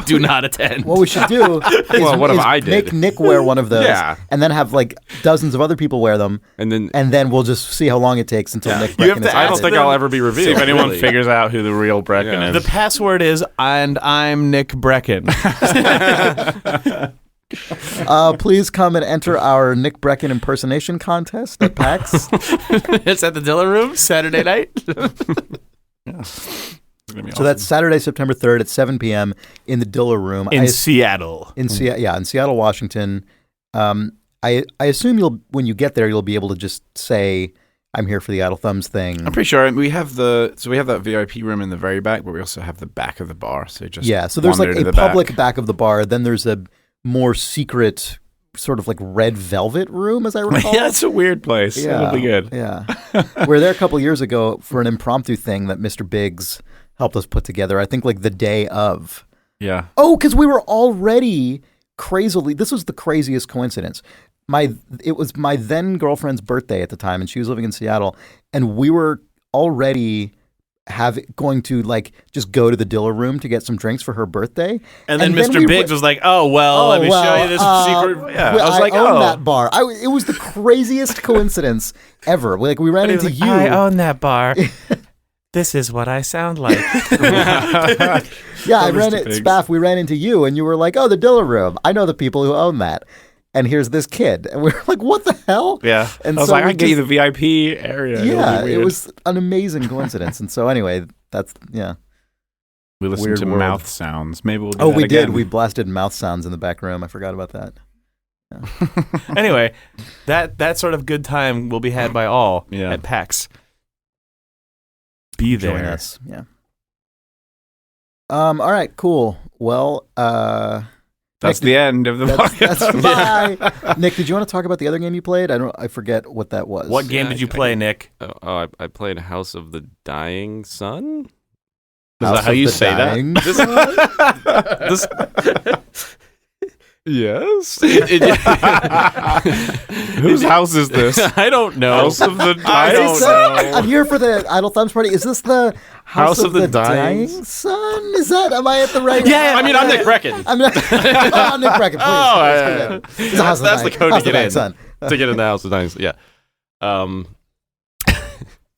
do not attend. What we should do is, Well, what if is I did? make Nick wear one of those Yeah. and then have dozens of other people wear them, And then and then we'll just see how long it takes until Nick You have Breckon to is I don't ask think them- I'll ever be revealed. See if anyone really. figures out who the real Brecken Yeah. The is. password is, and I'm Nick Breckon. Please come and enter our Nick Breckon impersonation contest at PAX. It's at the Diller Room, Saturday night. So that's Saturday, September 3rd at 7 p.m. in the Diller Room. In Seattle. in Seattle, Washington. I assume when you get there, you'll be able to just say, I'm here for the Idle Thumbs thing. I'm pretty sure we have that VIP room in the very back, but we also have the back of the bar. So just So there's wander to a the public back. back of the bar. Then there's a more secret sort of red velvet room, as I recall. Yeah, it's a weird place. It'll be good. Yeah. We were there a couple years ago for an impromptu thing that Mr. Biggs helped us put together. I think the day of. Yeah. Oh, because we were already crazily. This was the craziest coincidence. It was my then girlfriend's birthday at the time, and she was living in Seattle, and we were already going to like just go to the Diller room to get some drinks for her birthday. And then Mr. Biggs was like, let me show you this secret. Yeah, I was like, own that bar. It was the craziest coincidence ever. Like we ran into you. I own that bar. This is what I sound like. Yeah, Spaff, we ran into you and you were like, oh, the Diller room. I know the people who own that. And here's this kid. And we were like, what the hell? Yeah. And I was like, I get you the VIP area. Yeah, it was an amazing coincidence. And so anyway, we listened Weird to world. mouth sounds. Maybe we'll do that we again. did. We blasted mouth sounds in the back room. I forgot about that. Yeah. Anyway, that sort of good time will be had by all Yeah. at PAX. Be there. Join us. Yeah. All right, cool. Well, That's Nick, the end of the podcast. bye. Nick, did you want to talk about the other game you played? I forget what that was. What game did you play, Nick? I played House of the Dying Sun. Is that how you say that? This, yes. Whose house is this? I don't know. House of the I Dying don't Sun. know. I'm here for the Idle Thumbs party. Is this the House of the Dying Sun? Am I at the right? I mean, I'm Nick Breckon. I'm Nick Breckon. Please. That's the code House to of the get in. Sun. To get in the House of the Dying Sun. Yeah.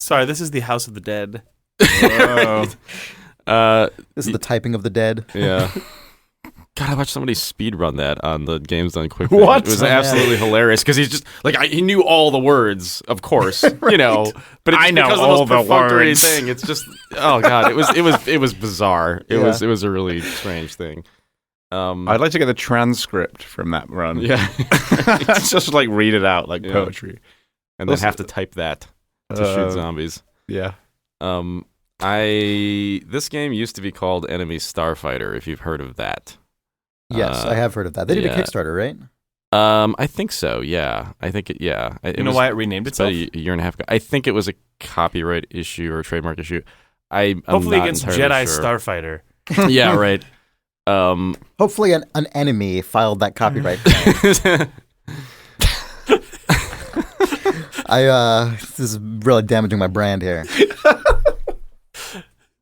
Sorry, this is the House of the Dead. This is the typing of the dead. Yeah. God, I watched somebody speedrun that on the Games Done Quick. What? It was absolutely hilarious because he's just like he knew all the words, of course, you know. But it's I know because all of the most the perfunctory words. thing. It's just it was bizarre. It was a really strange thing. I'd like to get the transcript from that run. Yeah, Just like read it out like poetry. and then have to type that to shoot zombies. Yeah. This game used to be called Enemy Starfighter. If you've heard of that. Yes, I have heard of that. They did a Kickstarter, right? I think so. Yeah, I think it. Yeah, You know why it renamed about itself? a year and a half ago. I think it was a copyright issue or a trademark issue. I'm Hopefully not against entirely Jedi sure. Starfighter. Yeah, right. Hopefully an enemy filed that copyright claim. This is really damaging my brand here.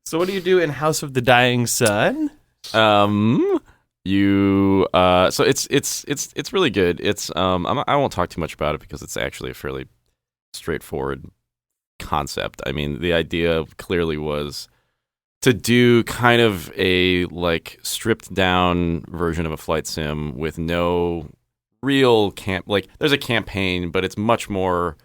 So what do you do in House of the Dying Sun? So it's really good. It's I won't talk too much about it because it's actually a fairly straightforward concept. I mean, the idea clearly was to do kind of a like stripped down version of a flight sim with no real there's a campaign, but it's much more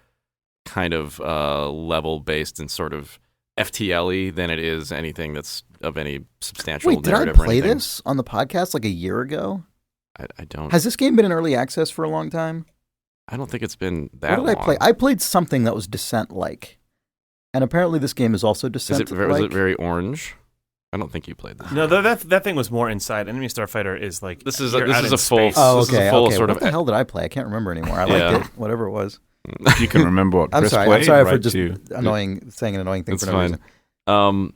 kind of level based and sort of FTL-y than it is anything that's of any substantial Wait, did I narrative or play anything. this on the podcast like a year ago? I don't. Has this game been in early access for a long time? I don't think it's been that What did long. I play? I played something that was Descent-like. And apparently this game is also Descent-like. Was it very orange? I don't think you played this. No, that thing was more inside. Enemy Starfighter is like This is you're out in a full. space. Oh, this is okay. a full okay. sort What of. the hell did I play? I can't remember anymore. I Yeah. liked it, whatever it was. You can remember what I'm Chris sorry. played. I'm sorry for right, just too. saying an annoying thing It's for no fine. reason.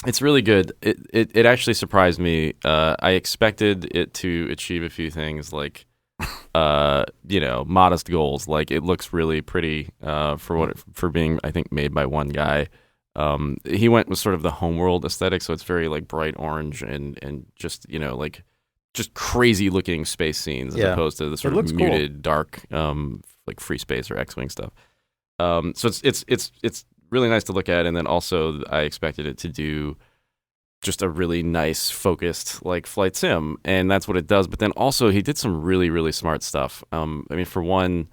It's really good. It actually surprised me. I expected it to achieve a few things like, modest goals. Like it looks really pretty for being, I think, made by one guy. He went with sort of the homeworld aesthetic, so it's very like bright orange and just just crazy looking space scenes as opposed to the sort of looks muted, dark, like free space or X-wing stuff. So it's really nice to look at, and then also I expected it to do just a really nice focused like flight sim, and that's what it does. But then also he did some really, really smart stuff. I mean, for one,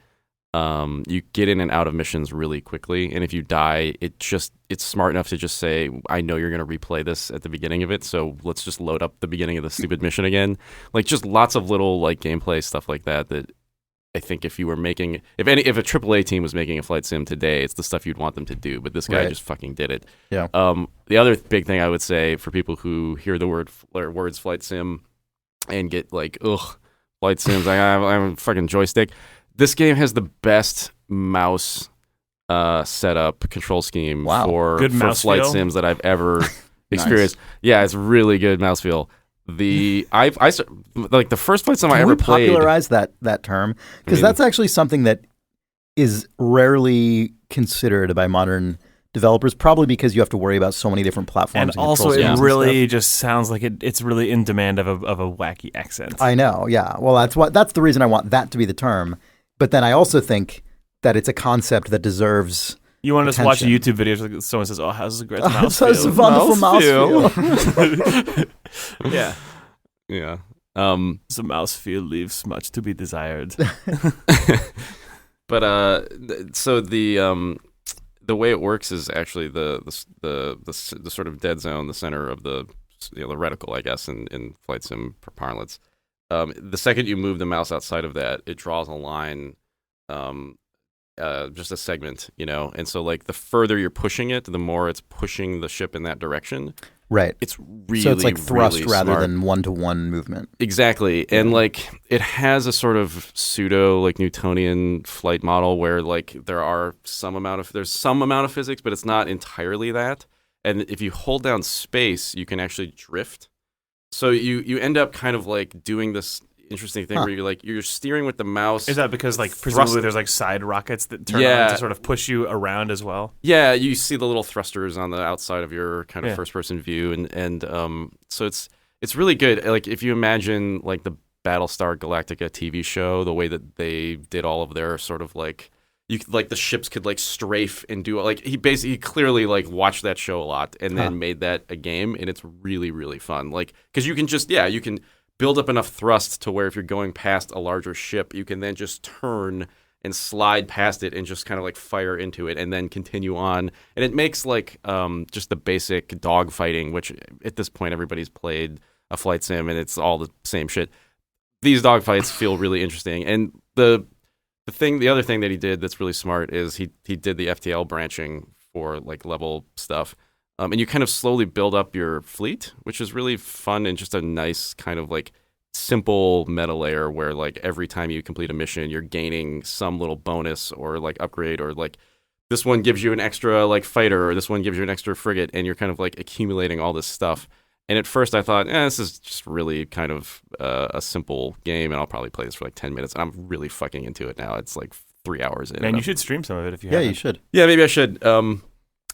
you get in and out of missions really quickly, and if you die, it's smart enough to just say, I know you're going to replay this at the beginning of it, so let's just load up the beginning of the stupid mission again. Like just lots of little like gameplay stuff like that I think if you were making if a AAA team was making a flight sim today, it's the stuff you'd want them to do, but this guy just fucking did it. Yeah. The other big thing I would say for people who hear the words flight sim and get like flight sims, I have a fucking joystick. This game has the best mouse setup control scheme for flight sims that I've ever experienced. Yeah, it's really good mousefeel. The first flight sim I ever played. Can we popularize that term? Because that's actually something that is rarely considered by modern developers, probably because you have to worry about so many different platforms. And also, it really just sounds like it's really in demand of a wacky accent. I know, yeah. Well, that's the reason I want that to be the term. But then I also think that it's a concept that deserves. You want to just watch a YouTube video like someone says, "Oh, how's the great mouse feel? It's a wonderful mouthfeel." Yeah. Yeah. The mouthfeel leaves much to be desired. But so the way it works is actually the sort of dead zone, the center of the reticle, I guess, in flight sim parlance. The second you move the mouse outside of that, it draws a line, just a segment, and so like the further you're pushing it, the more it's pushing the ship in that direction. Right. It's really, so it's like thrust really rather smart. than one-to-one movement. Exactly. And like it has a sort of pseudo like Newtonian flight model where like there's some amount of physics, but it's not entirely that. And if you hold down space, you can actually drift. So you end up kind of like doing this interesting thing where you're steering with the mouse. Is that because like presumably there's like side rockets that turn on to sort of push you around as well? Yeah, you see the little thrusters on the outside of your kind of first person view, and so it's really good. Like if you imagine like the Battlestar Galactica TV show, the way that they did all of their sort of like the ships could like strafe and do like he clearly like watched that show a lot and then made that a game, and it's really, really fun. Like because you can you can build up enough thrust to where if you're going past a larger ship, you can then just turn and slide past it and just kind of like fire into it and then continue on. And it makes like just the basic dog fighting, which at this point everybody's played a flight sim and it's all the same shit. These dog fights feel really interesting. And the other thing that he did that's really smart is he did the FTL branching for like level stuff. And you kind of slowly build up your fleet, which is really fun and just a nice kind of like simple meta layer where like every time you complete a mission, you're gaining some little bonus or like upgrade, or like this one gives you an extra like fighter, or this one gives you an extra frigate, and you're kind of like accumulating all this stuff. And at first I thought, this is just really kind of a simple game, and I'll probably play this for like 10 minutes. And I'm really fucking into it now. It's like 3 hours in. Man, you should stream some of it if you haven't. Yeah, you should. Yeah, maybe I should.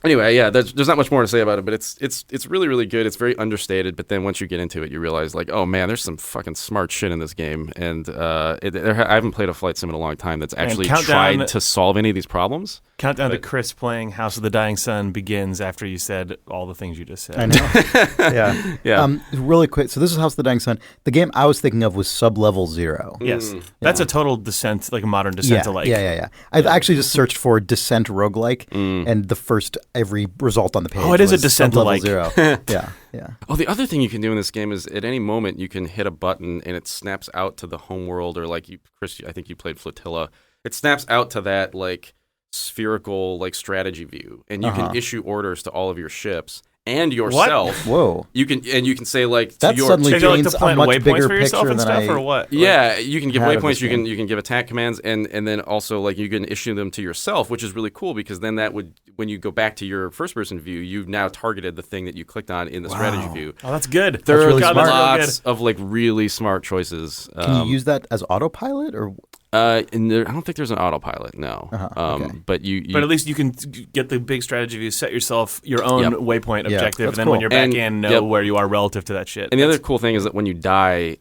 Anyway, yeah, there's not much more to say about it, but it's really, really good. It's very understated, but then once you get into it, you realize, like, oh, man, there's some fucking smart shit in this game. And I haven't played a flight sim in a long time that's actually tried to solve any of these problems. Countdown to Chris playing House of the Dying Sun begins after you said all the things you just said. I know. Yeah. Really quick. So this is House of the Dying Sun. The game I was thinking of was Sub-Level 0. Yes. That's a total Descent, like a modern Descent-alike. Yeah. I've actually just searched for Descent roguelike, and the first every result on the page. Oh, it is a was Descent-alike. Sub-Level 0. Yeah. Oh, the other thing you can do in this game is at any moment you can hit a button and it snaps out to the home world, or like Chris, I think you played Flotilla. It snaps out to that like spherical like strategy view, and you can issue orders to all of your ships and yourself. What? Whoa! You can say like that suddenly paints a much bigger picture than I. Or what? Yeah, you can give waypoints. You can give attack commands, and then also like you can issue them to yourself, which is really cool because then that would, when you go back to your first person view, you've now targeted the thing that you clicked on in the strategy view. Oh, that's good. There are really lots of like really smart choices. Can you use that as autopilot or? I don't think there's an autopilot, no. Okay. But but at least you can get the big strategy view, set yourself your own waypoint objective, and then when you're back know where you are relative to that shit. And the other cool thing is that when you die,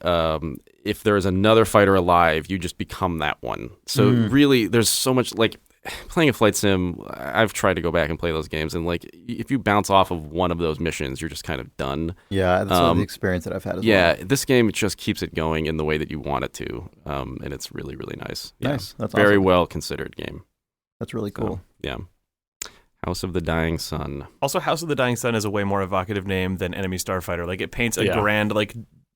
if there is another fighter alive, you just become that one. So really, there's so much, like, playing a flight sim, I've tried to go back and play those games, and like if you bounce off of one of those missions, you're just kind of done. Yeah, that's the experience that I've had as well. Yeah, this game just keeps it going in the way that you want it to, and it's really, really nice. Nice, that's very awesome. well considered game. That's really cool. Yeah. House of the Dying Sun. Also, House of the Dying Sun is a way more evocative name than Enemy Starfighter. Like, it paints a grand, like...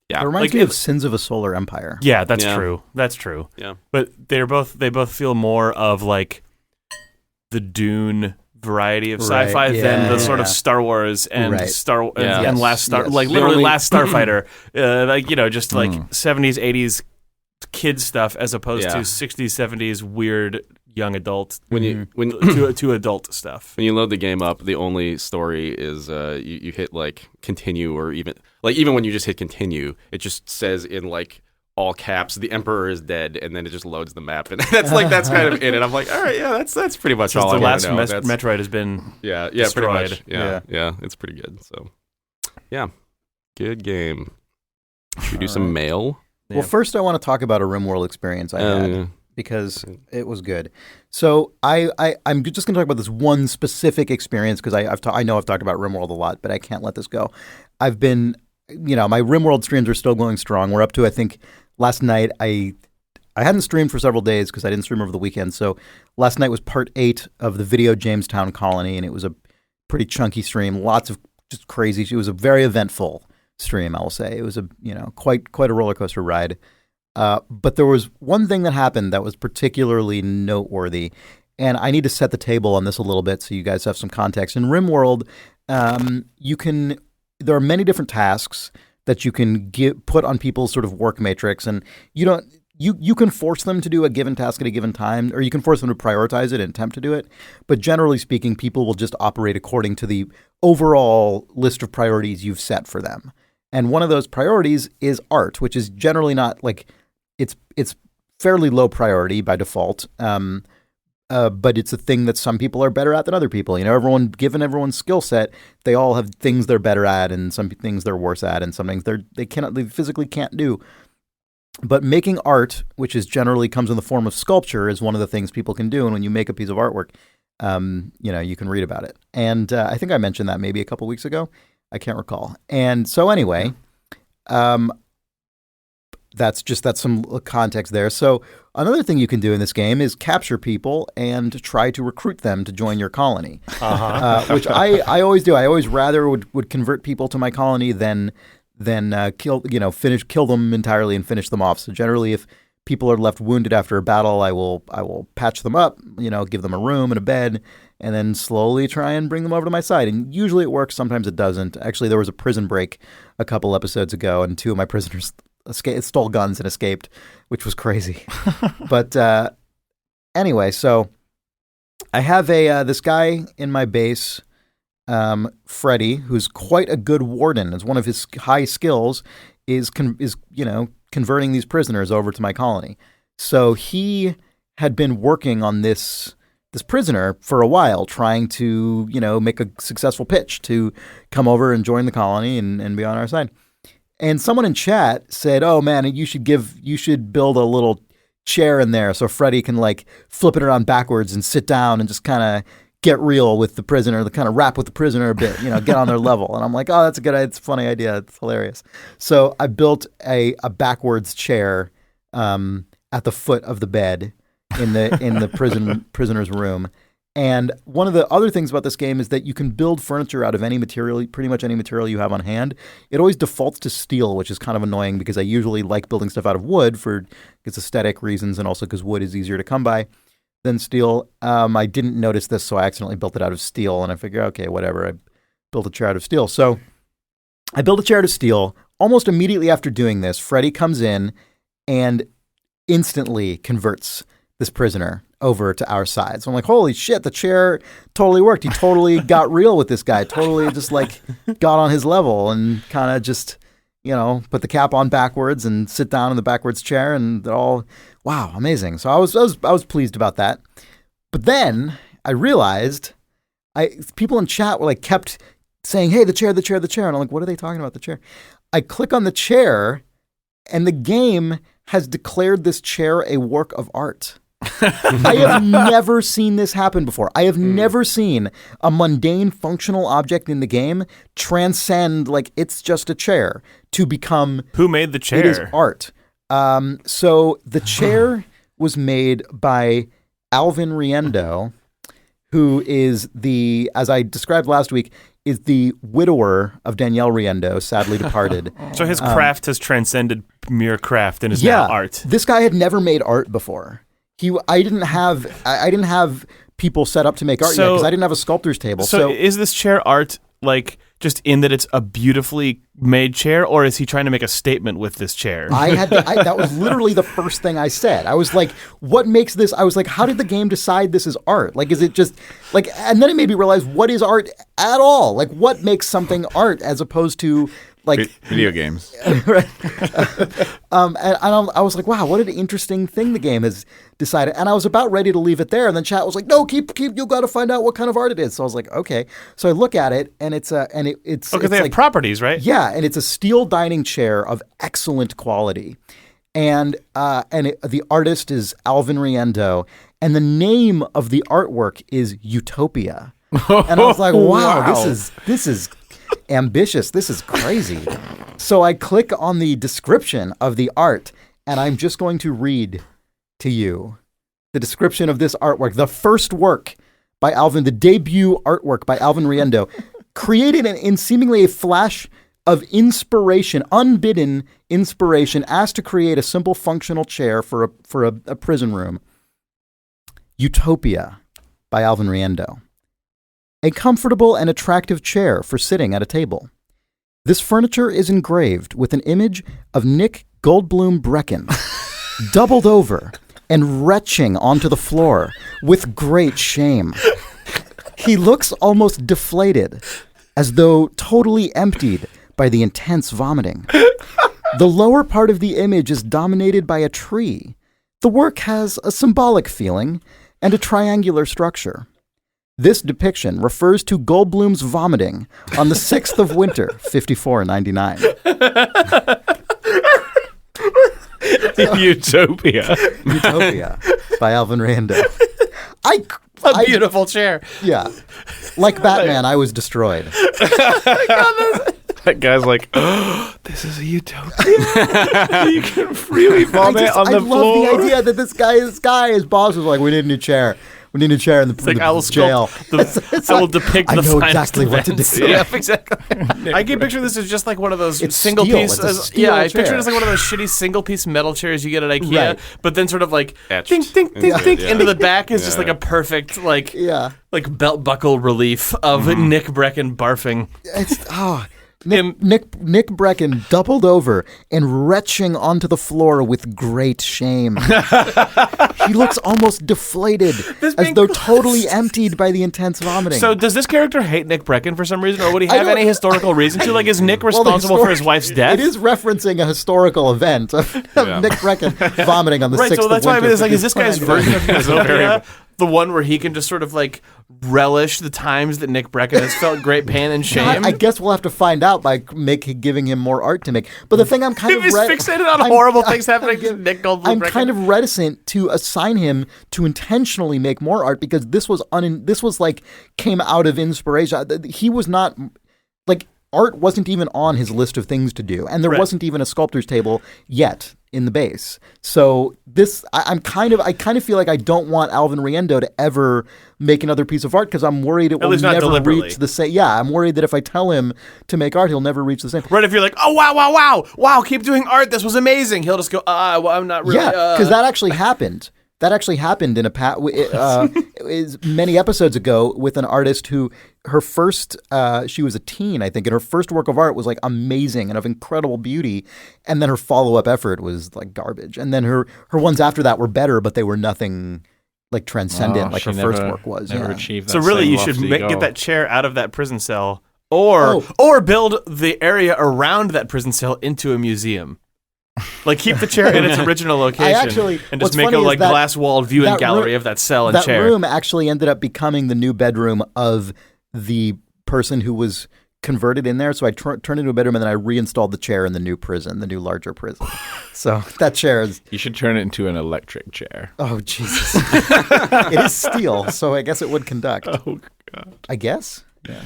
Yeah, it reminds me of Sins of a Solar Empire. Yeah, that's true. That's true. Yeah. But they both feel more of, like, the Dune variety of sci-fi than the sort of Star Wars and and Last Last Starfighter. Like, you know, just like 70s, 80s kid stuff as opposed to 60s, 70s weird young adult to adult stuff. When you load the game up, the only story is you hit like continue, or even when you just hit continue, it just says in like all caps, "The Emperor is dead," and then it just loads the map, and that's kind of it. And I'm like, all right, yeah, that's pretty much all I want to know. The last Metroid has been destroyed. Pretty much. Yeah, it's pretty good. So, yeah, good game. Should we do some mail? Well, first I want to talk about a RimWorld experience I had because it was good. So I'm just going to talk about this one specific experience because I know I've talked about RimWorld a lot, but I can't let this go. I've been, my RimWorld streams are still going strong. We're up to, I think, last night I hadn't streamed for several days because I didn't stream over the weekend. So last night was part 8 of the video Jamestown Colony, and it was a pretty chunky stream. Lots of just crazy. It was a very eventful stream, I will say. It was a quite a roller coaster ride. But there was one thing that happened that was particularly noteworthy, and I need to set the table on this a little bit so you guys have some context. In RimWorld, there are many different tasks that you can put on people's sort of work matrix, and you can force them to do a given task at a given time, or you can force them to prioritize it and attempt to do it. But generally speaking, people will just operate according to the overall list of priorities you've set for them. And one of those priorities is art, which is generally not like it's fairly low priority by default. But it's a thing that some people are better at than other people. Given everyone's skill set, they all have things they're better at, and some things they're worse at, and some things they physically can't do. But making art, which is generally comes in the form of sculpture, is one of the things people can do. And when you make a piece of artwork, you can read about it. And I think I mentioned that maybe a couple weeks ago. I can't recall. And so anyway, that's some context there. So another thing you can do in this game is capture people and try to recruit them to join your colony, which I always do. I always rather would convert people to my colony than kill them entirely and finish them off. So generally, if people are left wounded after a battle, I will patch them up, give them a room and a bed, and then slowly try and bring them over to my side. And usually it works. Sometimes it doesn't. Actually, there was a prison break a couple episodes ago, and 2 of my prisoners stole guns and escaped, which was crazy. But anyway, so I have this guy in my base, Freddy, who's quite a good warden. As one of his high skills is converting these prisoners over to my colony. So he had been working on this prisoner for a while, trying to make a successful pitch to come over and join the colony and be on our side. And someone in chat said, "Oh man, you should build a little chair in there so Freddy can flip it around backwards and sit down and just kind of get real with the prisoner, the kind of rap with the prisoner a bit, get on their level." And I'm like, "Oh, that's a good idea. It's a funny idea. It's hilarious." So I built a backwards chair at the foot of the bed in the prisoner's room. And one of the other things about this game is that you can build furniture out of any material, pretty much any material you have on hand. It always defaults to steel, which is kind of annoying because I usually like building stuff out of wood for its aesthetic reasons and also because wood is easier to come by than steel. I didn't notice this, so I accidentally built it out of steel, and I figured, okay, whatever. I built a chair out of steel. So I built a chair out of steel. Almost immediately after doing this, Freddy comes in and instantly converts this prisoner over to our side. So I'm like, holy shit, the chair totally worked. He totally got real with this guy, totally just got on his level and kind of just, put the cap on backwards and sit down in the backwards chair, and they're all, wow, amazing. So I was pleased about that. But then I realized people in chat were kept saying, "Hey, the chair, the chair, the chair." And I'm like, what are they talking about, the chair? I click on the chair and the game has declared this chair a work of art. I have never seen this happen before. I have never seen a mundane functional object in the game transcend it's just a chair to become... Who made the chair? It is art. So the chair was made by Alvin Riendo, who is as I described last week, is the widower of Danielle Riendo, sadly departed. So his craft has transcended mere craft and is now art. This guy had never made art before. I didn't have people set up to make art yet because I didn't have a sculptor's table. So is this chair art just in that it's a beautifully made chair, or is he trying to make a statement with this chair? That was literally the first thing I said. I was like, what makes this? I was like, how did the game decide this is art? Is it just and then it made me realize what is art at all? What makes something art as opposed to Like video games. Right. And I was like, wow, what an interesting thing the game has decided. And I was about ready to leave it there. And then chat was like, no, keep, you got to find out what kind of art it is. So I was like, okay. So I look at it and it's because they have properties, right? Yeah. And it's a steel dining chair of excellent quality. And the artist is Alvin Riendo. And the name of the artwork is Utopia. And I was like, wow. This is ambitious. This is crazy. So I click on the description of the art, and I'm just going to read to you the description of this artwork. The first work by Alvin, the debut artwork by Alvin Riendo, created in seemingly a flash of inspiration, unbidden inspiration, asked to create a simple functional chair for a prison room. Utopia by Alvin Riendo. A comfortable and attractive chair for sitting at a table. This furniture is engraved with an image of Nick Breckon, doubled over and retching onto the floor with great shame. He looks almost deflated, as though totally emptied by the intense vomiting. The lower part of the image is dominated by a tree. The work has a symbolic feeling and a triangular structure. This depiction refers to Goldblum's vomiting on the 6th of winter, 5499. Utopia. Utopia by Alvin Riendo. A beautiful chair. Yeah. Like Batman, I was destroyed. That guy's like, oh, this is a utopia. You can freely vomit on the floor. I love the idea that this guy, his boss was like, we need a new chair. We need a chair in the jail. I will depict the I know final exactly what to events. do. Yeah, exactly. I can picture this as just like one of those single steel. piece. It's a steel I chair. picture it as like one of those shitty single piece metal chairs you get at IKEA, Right. but then sort of like Etched. ding, ding, ding, Yeah. ding, Yeah. into the back is just like a perfect like belt buckle relief of Nick Breckon barfing. Nick Breckon doubled over and retching onto the floor with great shame. He looks almost deflated, as though totally emptied by the intense vomiting. So does this character hate Nick Breckon for some reason, or would he have any historical reason to? Like, is Nick responsible for his wife's death? It is referencing a historical event of Nick Breckon vomiting on the 6th of winter. So that's why I mean, it's like, is this guy's 5499. version of Utopia the one where he can just sort of like relish the times that Nick Breckon has felt great pain and shame? I guess we'll have to find out by giving him more art to make. But the thing I'm kind of he's fixated on horrible things happening to Nick Goldblum. I'm kind of reticent to assign him to intentionally make more art because this was like came out of inspiration. He was not like art wasn't even on his list of things to do, and there wasn't even a sculptor's table yet in the base. So this, I kind of feel like I don't want Alvin Riendo to ever make another piece of art because I'm worried it will never reach the same. Yeah, I'm worried that if I tell him to make art, he'll never reach the same. Right, if you're like, oh wow, keep doing art, this was amazing, he'll just go, well, I'm not really. Yeah, because that actually happened. That actually happened in many episodes ago with an artist who her first, she was a teen, I think, and her first work of art was like amazing and of incredible beauty. And then her follow-up effort was like garbage. And then her ones after that were better, but they were nothing like transcendent like her first work was. Never achieved that. So really you should get that chair out of that prison cell or build the area around that prison cell into a museum. Like keep the chair in its original location and just make a like glass-walled viewing gallery of that cell and that chair. That room actually ended up becoming the new bedroom of the person who was converted in there. So I turned it into a bedroom and then I reinstalled the chair in the new prison, the new larger prison. So that chair is... You should turn it into an electric chair. Oh, Jesus. It is steel, so I guess it would conduct. Oh, God. I guess? Yeah.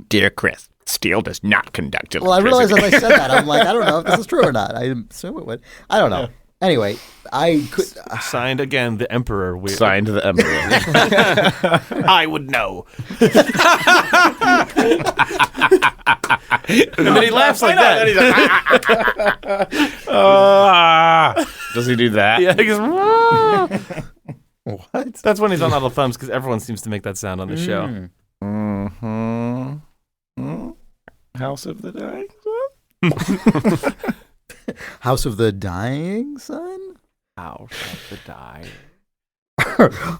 Dear Chris, steel does not conduct electricity. Well, I realized as I said that, I'm like, I don't know if this is true or not. I assume it would. I don't know. Anyway, I could... Signed again, the Emperor. Signed the Emperor. I would know. And then he laughs like that. Does he do that? Yeah, he goes, What? That's when he's on Idle Thumbs because everyone seems to make that sound on the show. House of the Dying Son? House of the Dying Son? House of the Dying.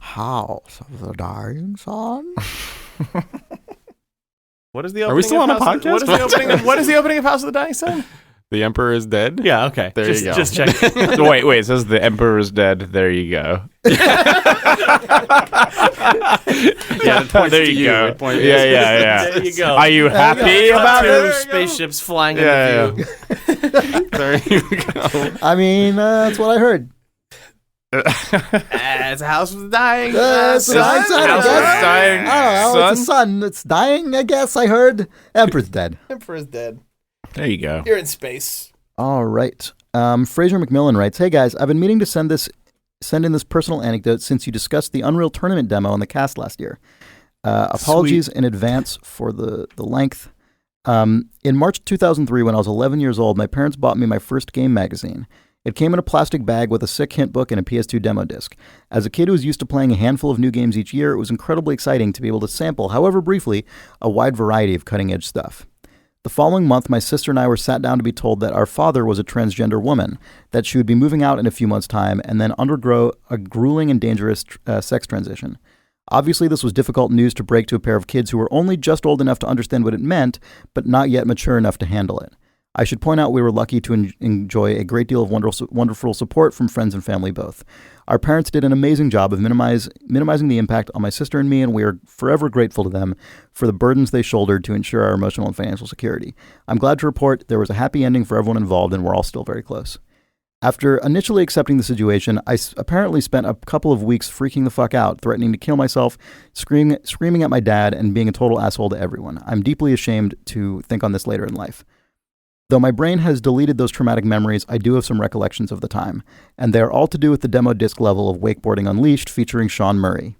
House of the Dying Son? What is the Are opening we still of on a House of- podcast? What is the opening? What is the opening of House of the Dying Sun? The Emperor is dead. Yeah. Okay. There you go. Just check. Wait, it says the Emperor is dead. There you go. Yeah, it points there to you go. It points- Yeah. There you go. Are you happy about Two it? spaceships flying Yeah, into view. There you go. I mean, that's what I heard. It's a house with dying. It's a dying sun, I House guess. with dying. I don't know. It's a Sun? sun. It's dying, I guess. I heard. Emperor's dead. Emperor's dead. There you go. You're in space. All right. Fraser McMillan writes, "Hey guys, I've been meaning to send in this personal anecdote since you discussed the Unreal Tournament demo on the cast last year. Apologies in advance for the length. In March 2003, when I was 11 years old, my parents bought me my first game magazine. It came in a plastic bag with a sick hint book and a PS2 demo disc. As a kid who was used to playing a handful of new games each year, it was incredibly exciting to be able to sample, however briefly, a wide variety of cutting-edge stuff. The following month, my sister and I were sat down to be told that our father was a transgender woman, that she would be moving out in a few months' time, and then undergo a grueling and dangerous sex transition. Obviously, this was difficult news to break to a pair of kids who were only just old enough to understand what it meant, but not yet mature enough to handle it. I should point out we were lucky to enjoy a great deal of wonderful support from friends and family both. Our parents did an amazing job of minimizing the impact on my sister and me, and we are forever grateful to them for the burdens they shouldered to ensure our emotional and financial security. I'm glad to report there was a happy ending for everyone involved, and we're all still very close. After initially accepting the situation, I apparently spent a couple of weeks freaking the fuck out, threatening to kill myself, screaming at my dad, and being a total asshole to everyone. I'm deeply ashamed to think on this later in life. Though my brain has deleted those traumatic memories, I do have some recollections of the time, and they are all to do with the demo disc level of Wakeboarding Unleashed featuring Shaun Murray.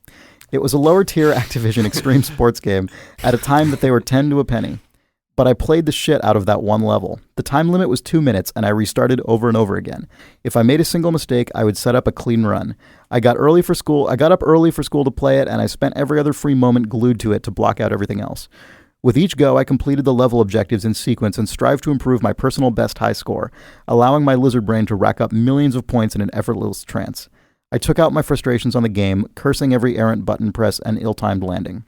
It was a lower-tier Activision extreme sports game at a time that they were 10 to a penny, but I played the shit out of that one level. The time limit was 2 minutes, and I restarted over and over again. If I made a single mistake, I would set up a clean run. I got up early for school to play it, and I spent every other free moment glued to it to block out everything else. With each go, I completed the level objectives in sequence and strived to improve my personal best high score, allowing my lizard brain to rack up millions of points in an effortless trance. I took out my frustrations on the game, cursing every errant button press and ill-timed landing.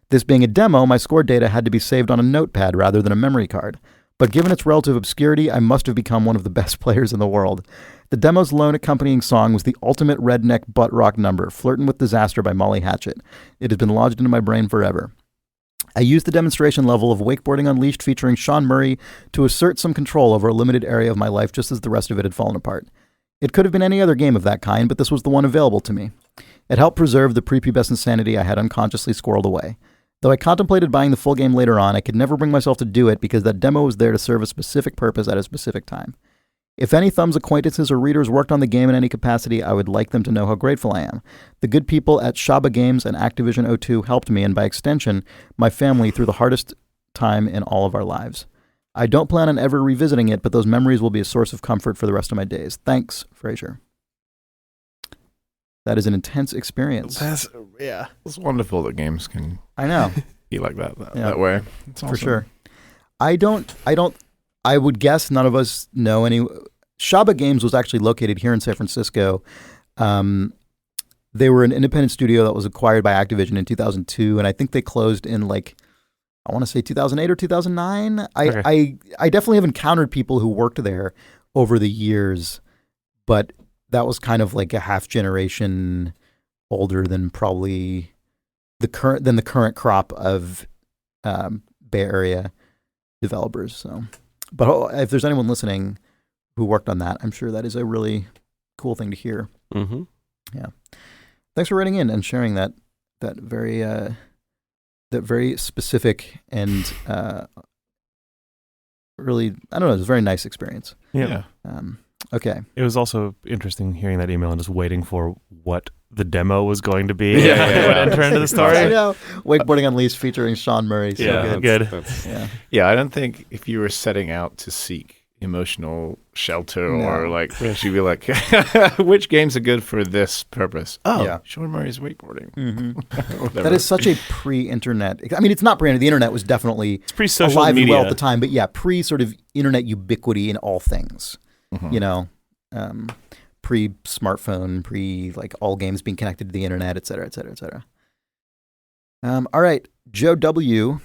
This being a demo, my score data had to be saved on a notepad rather than a memory card. But given its relative obscurity, I must have become one of the best players in the world. The demo's lone accompanying song was the ultimate redneck butt rock number, Flirtin' with Disaster by Molly Hatchet. It has been lodged into my brain forever. I used the demonstration level of Wakeboarding Unleashed featuring Shaun Murray to assert some control over a limited area of my life just as the rest of it had fallen apart. It could have been any other game of that kind, but this was the one available to me. It helped preserve the prepubescent sanity I had unconsciously squirreled away. Though I contemplated buying the full game later on, I could never bring myself to do it because that demo was there to serve a specific purpose at a specific time. If any Thumbs acquaintances or readers worked on the game in any capacity, I would like them to know how grateful I am. The good people at Shaba Games and Activision O2 helped me, and by extension, my family through the hardest time in all of our lives. I don't plan on ever revisiting it, but those memories will be a source of comfort for the rest of my days. Thanks, Fraser." That is an intense experience. It's wonderful that games can I know. be like that way. It's awesome. For sure. I would guess none of us know any. Shaba Games was actually located here in San Francisco. They were an independent studio that was acquired by Activision in 2002, and I think they closed in I want to say 2008 or 2009. Okay. I definitely have encountered people who worked there over the years, but that was kind of like a half generation older than probably the current crop of Bay Area developers. So. But if there's anyone listening who worked on that, I'm sure that is a really cool thing to hear. Mm-hmm. Yeah. Thanks for writing in and sharing that very specific and really, I don't know, it was a very nice experience. Yeah. Okay. It was also interesting hearing that email and just waiting for what the demo was going to be. Yeah. Would enter into the story. I know. Wakeboarding Unleashed featuring Shaun Murray. So Yeah. good. Good. Yeah. Yeah, I don't think if you were setting out to seek emotional shelter or you'd be like, which games are good for this purpose? Oh, Yeah. Shaun Murray's wakeboarding. Mm-hmm. That is such a pre-internet. I mean, it's not pre-internet. The internet was definitely It's pre-social alive and media. well at the time, but yeah, pre-sort of internet ubiquity in all things. Mhm. You know, pre-smartphone, all games being connected to the internet, et cetera, et cetera, et cetera. All right, Joe W.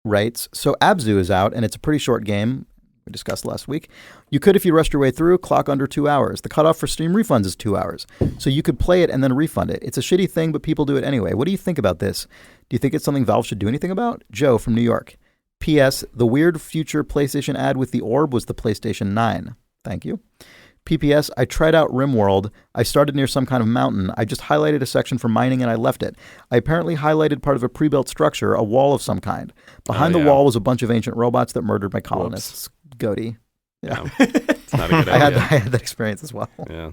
writes, so Abzu is out, and it's a pretty short game. We discussed last week. You could, if you rushed your way through, clock under 2 hours. The cutoff for Steam refunds is 2 hours. So you could play it and then refund it. It's a shitty thing, but people do it anyway. What do you think about this? Do you think it's something Valve should do anything about? Joe from New York. P.S. The weird future PlayStation ad with the orb was the PlayStation 9. Thank you. P.P.S. I tried out RimWorld. I started near some kind of mountain. I just highlighted a section for mining and I left it. I apparently highlighted part of a pre-built structure, a wall of some kind. Behind the wall was a bunch of ancient robots that murdered my colonists. Goaty. Yeah. It's not a good idea. I had that experience as well. Yeah.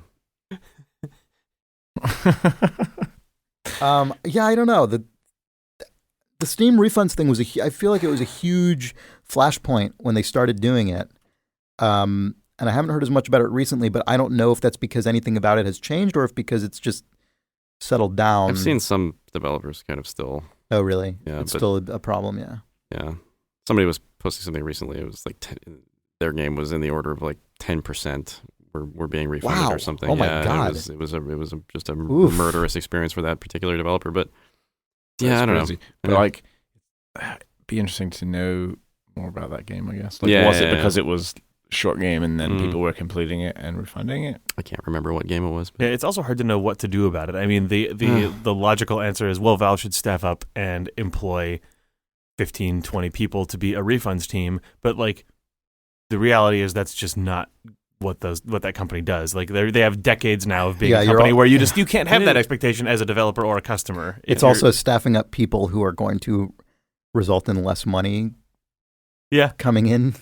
Yeah, I don't know. The Steam refunds thing was I feel like it was a huge flashpoint when they started doing it. And I haven't heard as much about it recently, but I don't know if that's because anything about it has changed or if because it's just settled down. I've seen some developers kind of still. Oh, really? Yeah, it's still a problem, yeah. Yeah. Somebody was posting something recently. It was like their game was in the order of like 10% were being refunded or something. Oh, my God. It was just a murderous experience for that particular developer. But yeah, I don't know. But like, it'd be interesting to know more about that game, I guess. Like, was it because it was short game and then people were completing it and refunding it? I can't remember what game it was. But. Yeah, it's also hard to know what to do about it. I mean, the logical answer is, well, Valve should staff up and employ 15, 20 people to be a refunds team. But like, the reality is that's just not what that company does. Like, they have decades now of being a company where you can't have that expectation as a developer or a customer. It's also staffing up people who are going to result in less money coming in.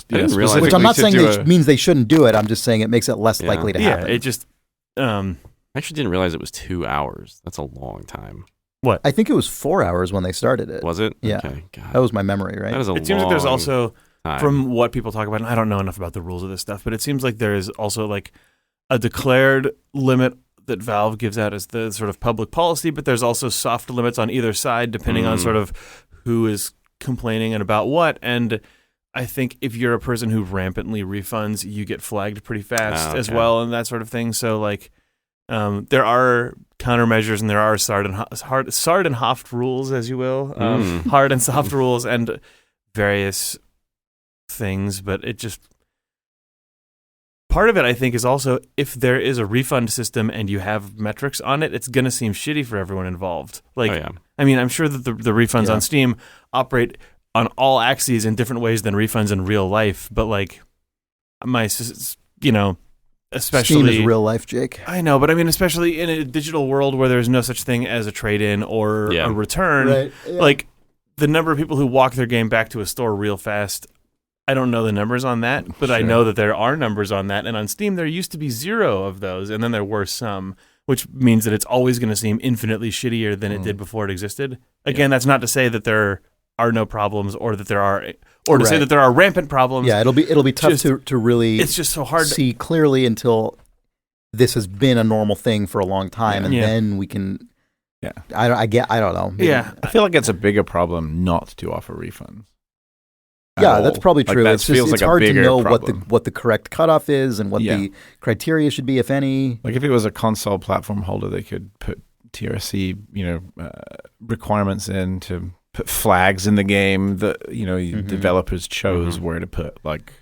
Which I'm not saying means they shouldn't do it. I'm just saying it makes it less likely to happen. Yeah, it just... I actually didn't realize it was 2 hours. That's a long time. What? I think it was 4 hours when they started it. Was it? Yeah. Okay. God. That was my memory, right? That is it seems like there's also, time. From what people talk about, and I don't know enough about the rules of this stuff, but it seems like there is also like a declared limit that Valve gives out as the sort of public policy, but there's also soft limits on either side depending on sort of who is complaining and about what. And I think if you're a person who rampantly refunds, you get flagged pretty fast as well and that sort of thing. So like there are countermeasures and there are Sard and Hoft rules, as you will, hard and soft rules and various things. But it just... Part of it, I think, is also if there is a refund system and you have metrics on it, it's going to seem shitty for everyone involved. Like, I mean, I'm sure that the refunds on Steam operate on all axes in different ways than refunds in real life. But like, especially Steam is real life, Jake. I know, but I mean, especially in a digital world where there's no such thing as a trade-in or a return, like the number of people who walk their game back to a store real fast. I don't know the numbers on that, but I know that there are numbers on that. And on Steam, there used to be 0 of those, and then there were some, which means that it's always going to seem infinitely shittier than it did before it existed. Again, that's not to say that there are no problems, or that there are, or to say that there are rampant problems. Yeah, it'll be tough to really. It's just so hard to see clearly until this has been a normal thing for a long time, and then we can. Yeah, I don't know. Maybe. Yeah, I feel like it's a bigger problem not to offer refunds. Yeah, that's probably true. Like, it's hard to know what the correct cutoff is and what the criteria should be, if any. Like if it was a console platform holder, they could put TRC, requirements in to put flags in the game that developers chose where to put. Like,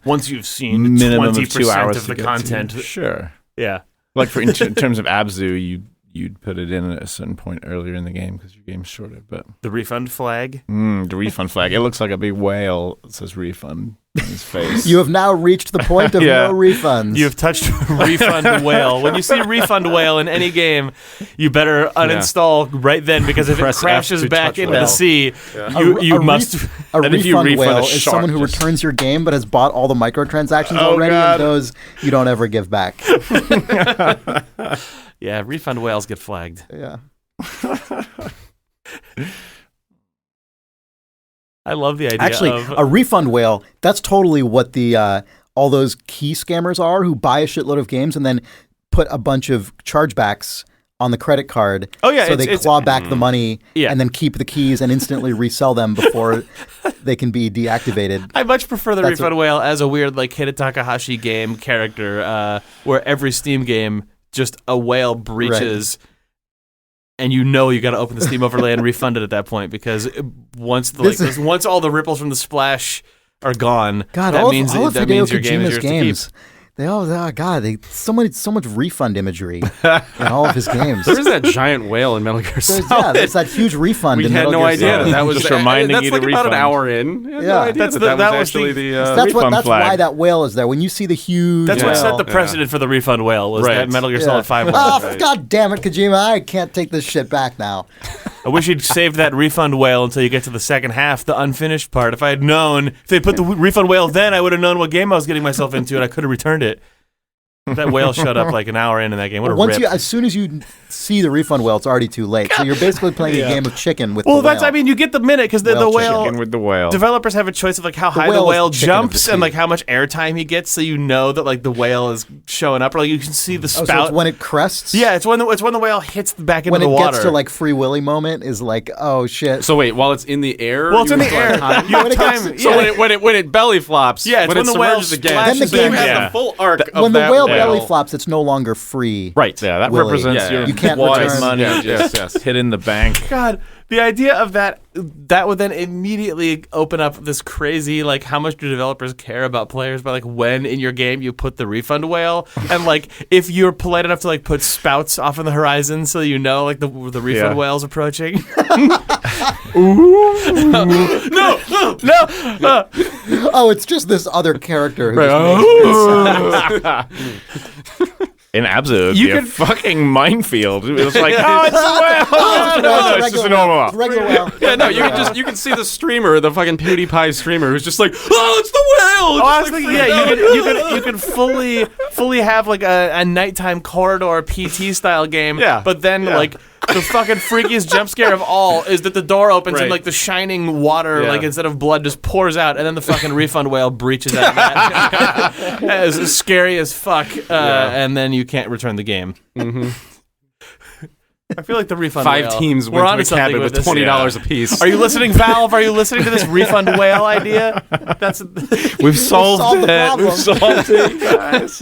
once you've seen 20% of the content, sure, yeah. Like in terms of Abzu, you'd put it in at a certain point earlier in the game because your game's shorter. But the refund flag? The refund flag. It looks like a big whale that says refund on his face. You have now reached the point of no refunds. You have touched refund whale. When you see refund whale in any game, you better uninstall right then, because if it crashes back into the sea, you must... A refund whale is someone who returns your game but has bought all the microtransactions already, and those you don't ever give back. Yeah, refund whales get flagged. Yeah. I love the idea. Actually, a refund whale, that's totally what the all those key scammers are, who buy a shitload of games and then put a bunch of chargebacks on the credit card. Oh, yeah. So they claw back the money and then keep the keys and instantly resell them before they can be deactivated. I much prefer the refund whale as a weird like Hide Takahashi game character where every Steam game just a whale breaches and you got to open the Steam overlay and refund it at that point, because once all the ripples from the splash are gone, that means your game is yours to keep. So much refund imagery in all of his games. There is that giant whale in Metal Gear Solid. There's that huge refund. We had no idea that was just reminding that's you like to about refund. an hour in. No idea that was actually the That's refund flag. why that whale is there. When you see the huge, that's what set the precedent for the refund whale, was that Metal Gear Solid 5. God damn it, Kojima! I can't take this shit back now. I wish you'd saved that refund whale until you get to the second half, the unfinished part. If I had known, if they put the refund whale then, I would have known what game I was getting myself into, and I could have returned it. That whale showed up like an hour in that game. What a rip. As soon as you see the refund whale, it's already too late. So you're basically playing a game of chicken with the whale. You get the minute, because the whale... Chicken with the whale. Developers have a choice of like how high the whale jumps and like how much airtime he gets, so you know that like the whale is showing up, or like you can see the spout. So it's when it crests? Yeah, it's when the whale hits back into the water. When it gets to like Free Willy moment is like, oh shit. So wait, while it's in the air? Well, it's in the air. You have time. So when it belly flops, when it the whale submerges again, then the game has the full arc of when the that whale belly flops, it's no longer free. Right. Yeah, that Willy. represents your You can't wise return money yes. hit in the bank. God, the idea of that would then immediately open up this crazy, like, how much do developers care about players by, like, when in your game you put the refund whale, and, like, if you're polite enough to, like, put spouts off on the horizon so you know, like, the refund whale's approaching. No. Oh, it's just this other character who In Abzu, You you can- can fucking minefield. It was like, oh, it's a whale. No, it's just a normal It's a regular whale. Yeah, no, you can see the streamer, the fucking PewDiePie streamer, who's just like, oh, it's the whale. Oh, I was thinking, you could fully have like a nighttime corridor PT style game. Yeah. But then like the fucking freakiest jump scare of all is that the door opens and like the shining water, like instead of blood, just pours out, and then the fucking refund whale breaches out of that. As scary as fuck, and then you can't return the game. Mm-hmm. I feel like the refund Five whale. teams We're went onto to the cabin something with this. $20 a piece. Are you listening, Valve? Are you listening to this refund whale idea? We've solved the it. problem. We've solved it, guys.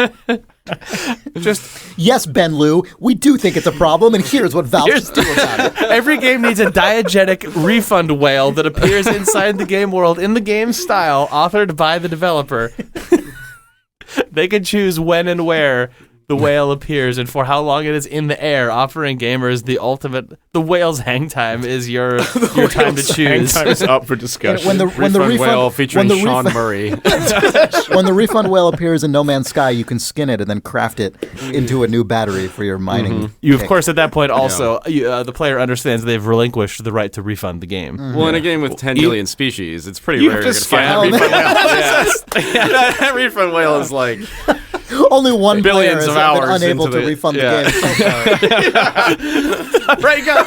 Yes, Ben Liu, we do think it's a problem, and here's what Valve should do about it. Every game needs a diegetic refund whale that appears inside the game world in the game style, authored by the developer. They can choose when and where the whale appears and for how long it is in the air, offering gamers the ultimate. The whale's hang time is your time to choose. Hang time is up for discussion. When the refund whale featuring Shaun Murray. When the refund whale appears in No Man's Sky, you can skin it and then craft it into a new battery for your mining. You, of course, at that point also, the player understands they've relinquished the right to refund the game. Well, in a game with 10 million species, it's pretty rare to just find a found- refund whale. That refund whale is like Only one player Billions has of been hours unable into to the- refund yeah. the game so far. Right, God.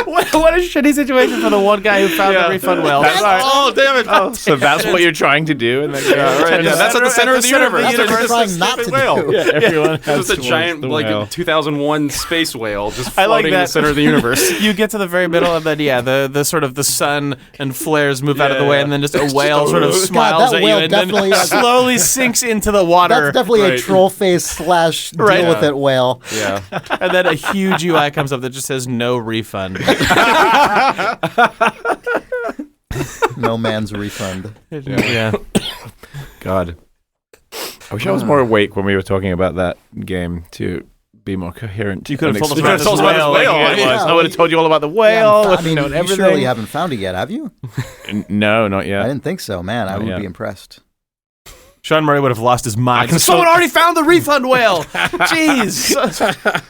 What a shitty situation for the one guy who found the refund whale. oh, damn it. Oh, so that's what you're trying to do? And then That's at the center of the universe. That's what you're trying not to do. Yeah, everyone has It's a giant, the whale. like, 2001 space whale just I like floating in the that. center of the universe. You get to the very middle, and then the sort of the sun and flares move out of the way, and then just a whale sort of smiles that at you, whale and then definitely has- slowly sinks into the water. That's definitely a Right. troll face / deal with it whale. Yeah. And then a huge UI comes up that just says no refund. No man's refund. Yeah. God. I wish I was more awake when we were talking about that game to be more coherent. You could have told us and about this told us about this whale. whale. like it was. Yeah, I would have told you all about the whale. I mean, you everything. surely haven't found it yet, have you? No, not I yet. didn't think so, man. I would yet. be impressed. Shaun Murray would have lost his mind. can Someone still- already found the refund whale. Jeez.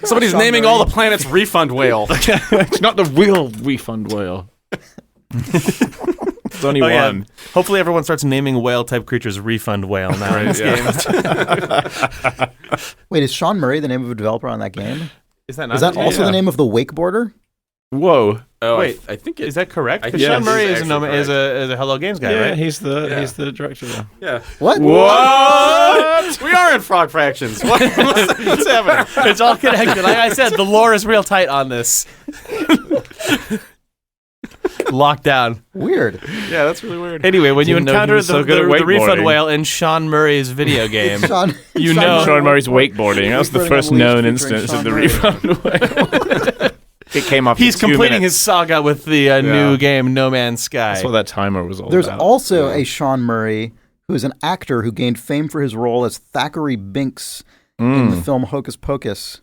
Somebody's naming all the planets refund whale. It's not the real refund whale. It's only Oh, yeah. one. Hopefully everyone starts naming whale-type creatures refund whale now in this game. Wait, is Shaun Murray the name of a developer on that game? Is that not Is that also the name of the wakeboarder? Whoa. Oh, Wait, I think it Is that correct? I Because think Shaun this Murray is is actually a Hello Games guy, Yeah, right? he's the director. Yeah. What? What? We are in frog fractions. What's happening? It's all connected. Like I said, the lore is real tight on this. Locked down. Weird. Yeah, that's really weird. Anyway, when you Didn't know he encounter was the, so good at the refund wakeboarding. whale in Shaun Murray's video game, Shaun, You Shaun know- Murray- Shaun Murray's wakeboarding. That was the Wakeboarding first Unleashed known featuring instance Shaun of the Murray. refund whale. It came off. He's completing his saga with the new game No Man's Sky. That's what that timer was all There's about. also a Shaun Murray who is an actor who gained fame for his role as Thackeray Binks in the film Hocus Pocus,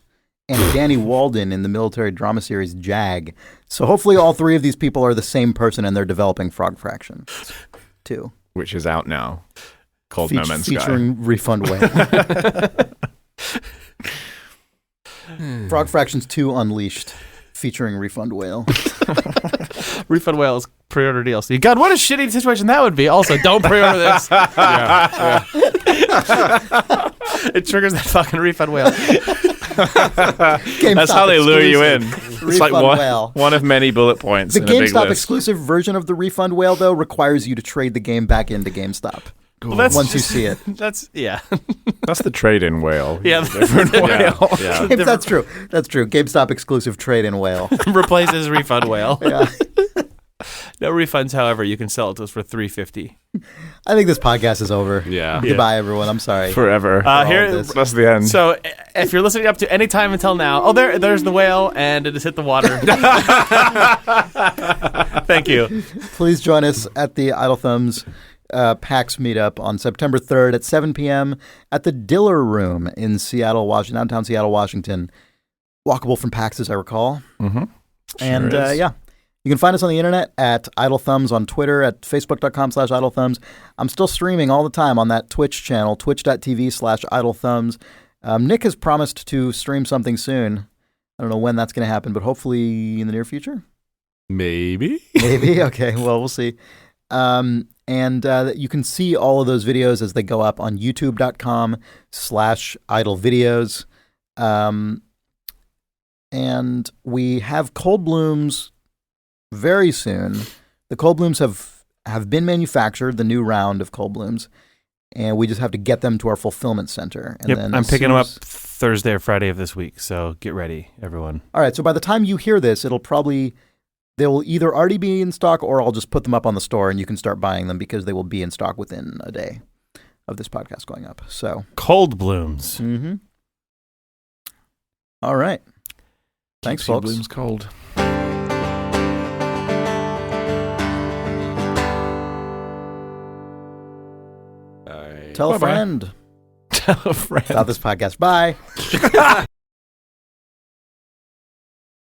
and Danny Walden in the military drama series Jag. So hopefully all three of these people are the same person and they're developing Frog Fraction 2. Which is out now, called No Man's Sky. Featuring Refund Whale. Frog Fractions 2 Unleashed, featuring Refund Whale. Refund Whale's pre-order DLC. God, what a shitty situation that would be. Also, don't pre-order this. It triggers that fucking Refund Whale. That's how they lure you in. It's like one of many bullet points. The in a big GameStop list. exclusive version of the Refund Whale, though, requires you to trade the game back into GameStop. Well, that's once you see it. That's That's the trade-in whale. Yeah. Different whale. Yeah. That's true. That's true. GameStop exclusive trade-in whale. Replaces Refund Whale. Yeah. No refunds, however, you can sell it to us for $3.50. I think this podcast is over. Yeah. Goodbye, everyone. I'm sorry. Forever. That's the end. So if you're listening up to any time until now, there's the whale, and it has hit the water. Thank you. Please join us at the Idle Thumbs PAX meetup on September 3rd at 7 p.m. at the Diller Room in Seattle, Washington, downtown Seattle, Washington. Walkable from PAX, as I recall. Mm-hmm. And you can find us on the internet at Idle Thumbs, on Twitter at facebook.com/idlethumbs. I'm still streaming all the time on that Twitch channel, twitch.tv/idlethumbs. Nick has promised to stream something soon. I don't know when that's going to happen, but hopefully in the near future. Maybe. Okay. Well, we'll see. And you can see all of those videos as they go up on youtube.com/idlevideos. And we have cold blooms very soon. The cold blooms have been manufactured, the new round of cold blooms, and we just have to get them to our fulfillment center. And then I'm picking them up Thursday or Friday of this week, so get ready, everyone. All right, so by the time you hear this, they will either already be in stock, or I'll just put them up on the store and you can start buying them because they will be in stock within a day of this podcast going up. So cold blooms. Mm-hmm. All right. Thanks, folks. Blooms cold. Tell a friend. Tell a friend about this podcast. Bye.